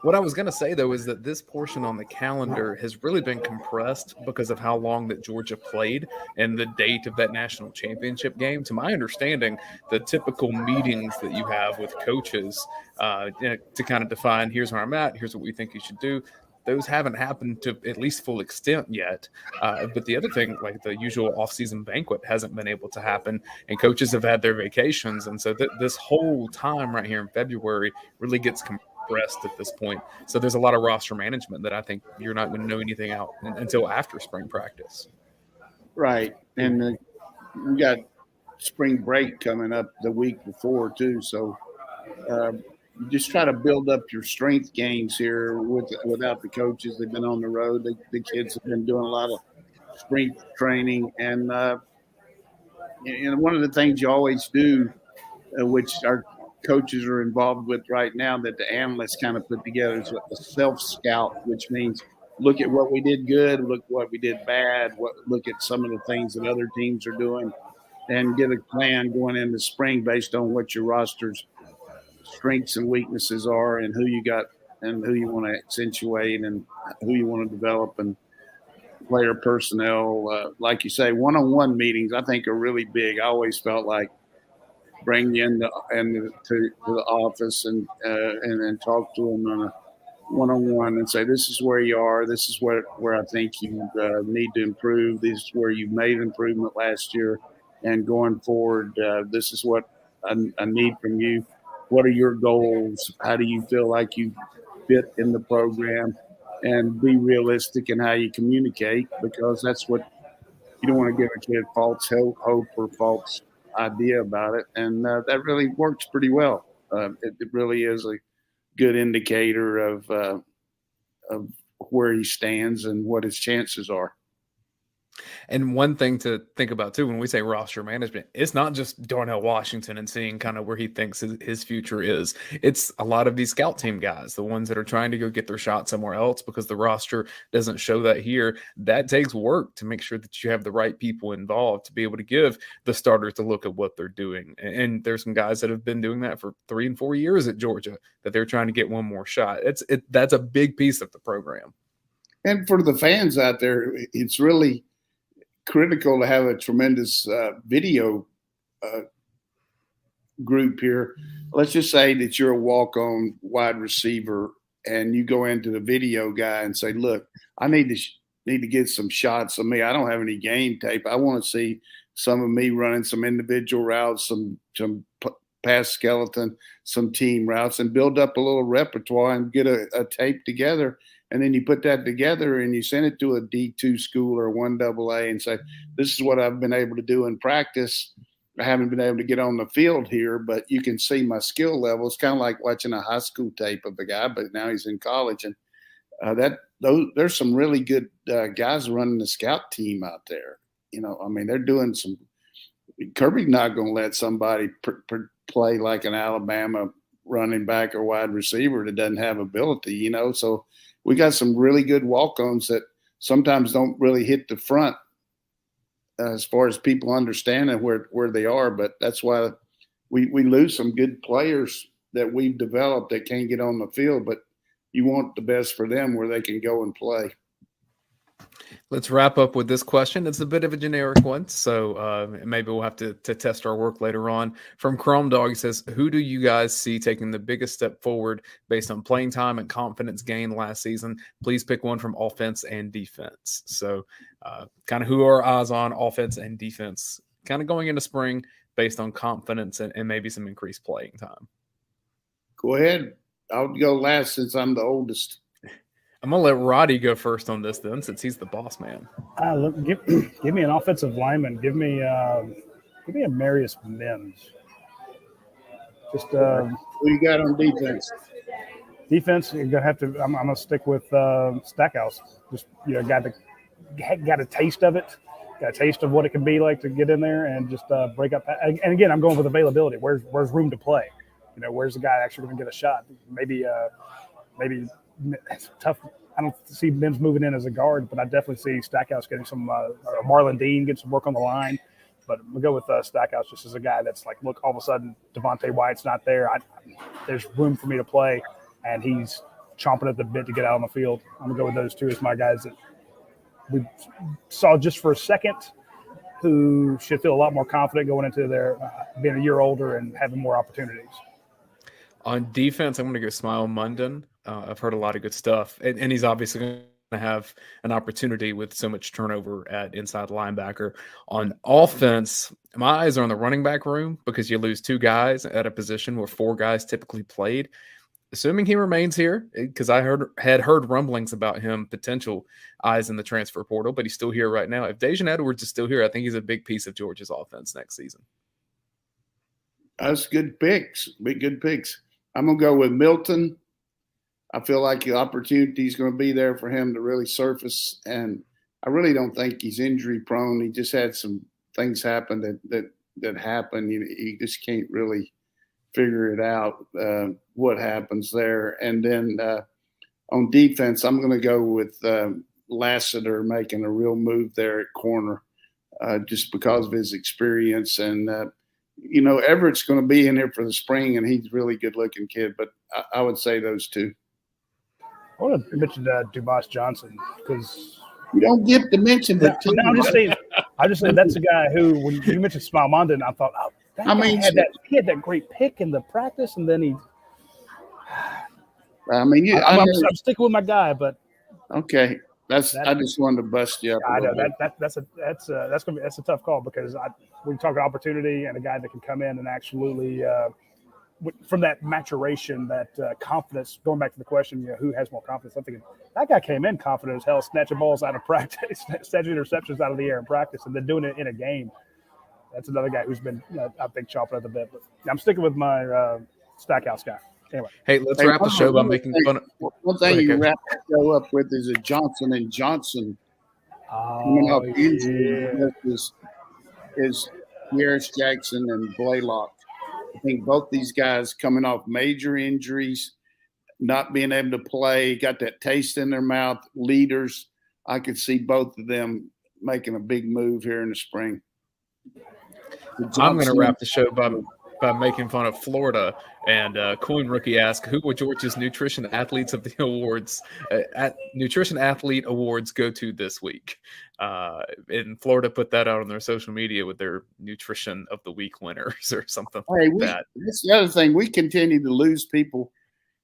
What I was going to say, though, is that this portion on the calendar has really been compressed because of how long that Georgia played and the date of that national championship game. To my understanding, the typical meetings that you have with coaches to kind of define, here's where I'm at, here's what we think you should do, those haven't happened to at least full extent yet. But the other thing, like the usual off-season banquet hasn't been able to happen, and coaches have had their vacations. And so this whole time right here in February really gets compressed at this point. So there's a lot of roster management that I think you're not going to know anything out until after spring practice. Right. And we got spring break coming up the week before too. So you just try to build up your strength gains here without the coaches. They've been on the road. The kids have been doing a lot of strength training. And one of the things you always do, which our coaches are involved with right now, that the analysts kind of put together, is a self-scout, which means look at what we did good, look what we did bad, look at some of the things that other teams are doing, and get a plan going into spring based on what your roster's strengths and weaknesses are, and who you got and who you want to accentuate and who you want to develop, and player personnel. Like you say, one-on-one meetings I think are really big. I always felt like bring you to the office and talk to them on a one-on-one and say, this is where you are, this is where I think you need to improve, this is where you made improvement last year, and going forward, this is what I need from you. What are your goals? How do you feel like you fit in the program? And be realistic in how you communicate, because that's what you don't want to give a kid false hope or false idea about it. And that really works pretty well. It really is a good indicator of where he stands and what his chances are. And one thing to think about too, when we say roster management, it's not just Darnell Washington and seeing kind of where he thinks his future is. It's a lot of these scout team guys, the ones that are trying to go get their shot somewhere else because the roster doesn't show that here. That takes work to make sure that you have the right people involved to be able to give the starters to look at what they're doing. And there's some guys that have been doing that for 3 and 4 years at Georgia that they're trying to get one more shot. That's a big piece of the program. And for the fans out there, it's really critical to have a tremendous video group here. Let's just say that you're a walk-on wide receiver and you go into the video guy and say, look, I need to get some shots of me. I don't have any game tape. I want to see some of me running some individual routes, some pass skeleton, some team routes, and build up a little repertoire and get a tape together. And then you put that together and you send it to a D2 school or 1AA and say, this is what I've been able to do in practice. I haven't been able to get on the field here, but you can see my skill level. It's kind of like watching a high school tape of a guy, but now he's in college. And there's some really good guys running the scout team out there. You know, I mean, they're doing some – Kirby's not going to let somebody play like an Alabama running back or wide receiver that doesn't have ability, you know. So we got some really good walk-ons that sometimes don't really hit the front as far as people understanding where they are. But that's why we lose some good players that we've developed that can't get on the field. But you want the best for them where they can go and play. Let's wrap up with this question. It's a bit of a generic one, so maybe we'll have to test our work later on. From Chrome Dog, he says, who do you guys see taking the biggest step forward based on playing time and confidence gained last season? Please pick one from offense and defense. So kind of who are our eyes on offense and defense kind of going into spring based on confidence and maybe some increased playing time. Go ahead. I'll go last since I'm the oldest. I'm going to let Roddy go first on this then, since he's the boss man. Look, give me an offensive lineman. Give me a Marius Mims. Just who you got on defense? Defense, you're gonna have to. I'm gonna stick with Stackhouse. Just got a taste of it. Got a taste of what it can be like to get in there and just break up. And again, I'm going with availability. Where's room to play? Where's the guy actually going to get a shot? Maybe it's tough. I don't see Mims moving in as a guard, but I definitely see Stackhouse getting some Marlon Dean getting some work on the line. But we'll go with Stackhouse just as a guy that's like, look, all of a sudden Devontae White's not there. There's room for me to play, and he's chomping at the bit to get out on the field. I'm going to go with those two as my guys that we saw just for a second who should feel a lot more confident going into their being a year older and having more opportunities. On defense, I'm going to go Smile Munden. I've heard a lot of good stuff, and he's obviously going to have an opportunity with so much turnover at inside linebacker. On offense, my eyes are on the running back room because you lose 2 guys at a position where 4 guys typically played. Assuming he remains here, because I had heard rumblings about him, potential eyes in the transfer portal, but he's still here right now. If Dayne Edwards is still here, I think he's a big piece of Georgia's offense next season. That's good picks. Big good picks. I'm going to go with Milton. I feel like the opportunity is going to be there for him to really surface, and I really don't think he's injury prone. He just had some things happen that happened. He just can't really figure it out what happens there. And then on defense, I'm going to go with Lassiter making a real move there at corner just because of his experience. And Everett's going to be in here for the spring, and he's a really good-looking kid. But I would say those 2. I want to mention Dumas Johnson because you don't get to mention the team. I'm just saying that's a guy who, when you mentioned Smile Mondon, I thought, he had that great pick in the practice, and then he. I'm sticking with my guy, but okay, I just wanted to bust you up. I know that's a tough call because we talk opportunity and a guy that can come in and absolutely. From that maturation, that confidence, going back to the question, who has more confidence? I'm thinking that guy came in confident as hell, snatching balls out of practice, snatching interceptions out of the air in practice, and then doing it in a game. That's another guy who's been, I think, chopping at the bit. But I'm sticking with my Stackhouse guy. Anyway. Hey, let's wrap the show by making fun of – One thing you wrap the show up with is a Johnson & Johnson coming off injury is Harris Jackson and Blaylock. I think both these guys coming off major injuries, not being able to play, got that taste in their mouth, leaders. I could see both of them making a big move here in the spring. I'm going to wrap the show by making fun of Florida. And Coin Rookie asked, who would Georgia's nutrition athletes of the awards, nutrition athlete awards go to this week? And Florida put that out on their social media with their nutrition of the week winners or something like that. That's the other thing. We continue to lose people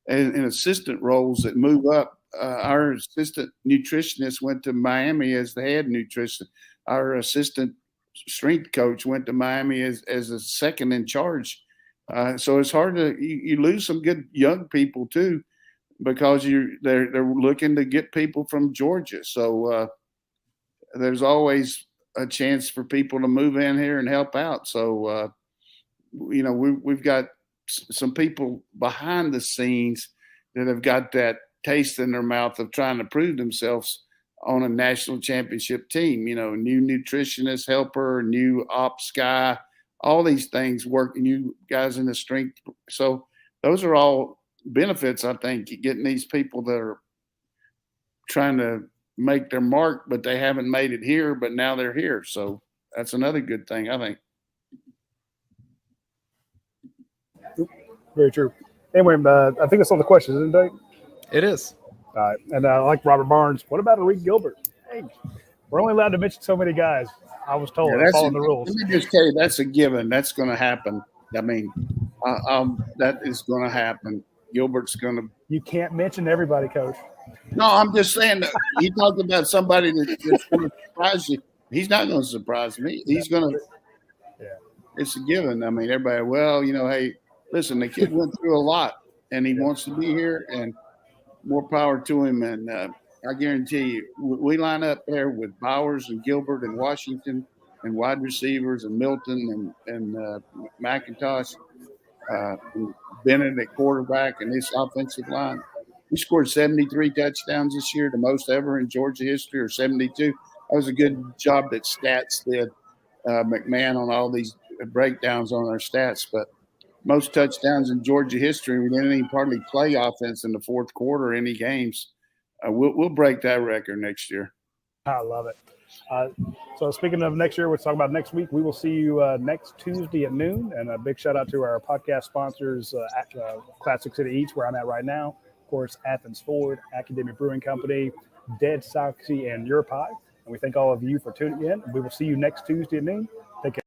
in assistant roles that move up. Our assistant nutritionist went to Miami as the head nutrition. Our assistant strength coach went to Miami as a second in charge. So it's hard to you lose some good young people too, because they're looking to get people from Georgia. So there's always a chance for people to move in here and help out. So we've got some people behind the scenes that have got that taste in their mouth of trying to prove themselves on a national championship team. New nutritionist, helper, new ops guy. All these things working, you guys in the strength. So those are all benefits, I think, getting these people that are trying to make their mark, but they haven't made it here, but now they're here. So that's another good thing, I think. Very true. Anyway, I think that's all the questions, isn't it? It is. All right. And like Robert Barnes, what about Arik Gilbert? Hey, we're only allowed to mention so many guys. I was told following the rules. Let me just tell you, that's a given. That's going to happen. I mean, that is going to happen. Gilbert's going to. You can't mention everybody, Coach. No, I'm just saying that you talked about somebody that's going to surprise you. He's not going to surprise me. He's going to. Yeah. It's a given. I mean, everybody. Well, hey, listen, the kid went through a lot, and he wants to be here, and more power to him. And I guarantee you, we line up there with Bowers and Gilbert and Washington and wide receivers and Milton and McIntosh, and Bennett at quarterback and this offensive line. We scored 73 touchdowns this year, the most ever in Georgia history, or 72. That was a good job that Stats did, McMahon, on all these breakdowns on our stats. But most touchdowns in Georgia history, we didn't even hardly play offense in the fourth quarter any games. We'll break that record next year. I love it. So speaking of next year, we're talking about next week. We will see you next Tuesday at noon. And a big shout out to our podcast sponsors, Classic City Eats, where I'm at right now. Of course, Athens Ford, Academic Brewing Company, Dead Soxy, and Your Pie. And we thank all of you for tuning in. We will see you next Tuesday at noon. Take care.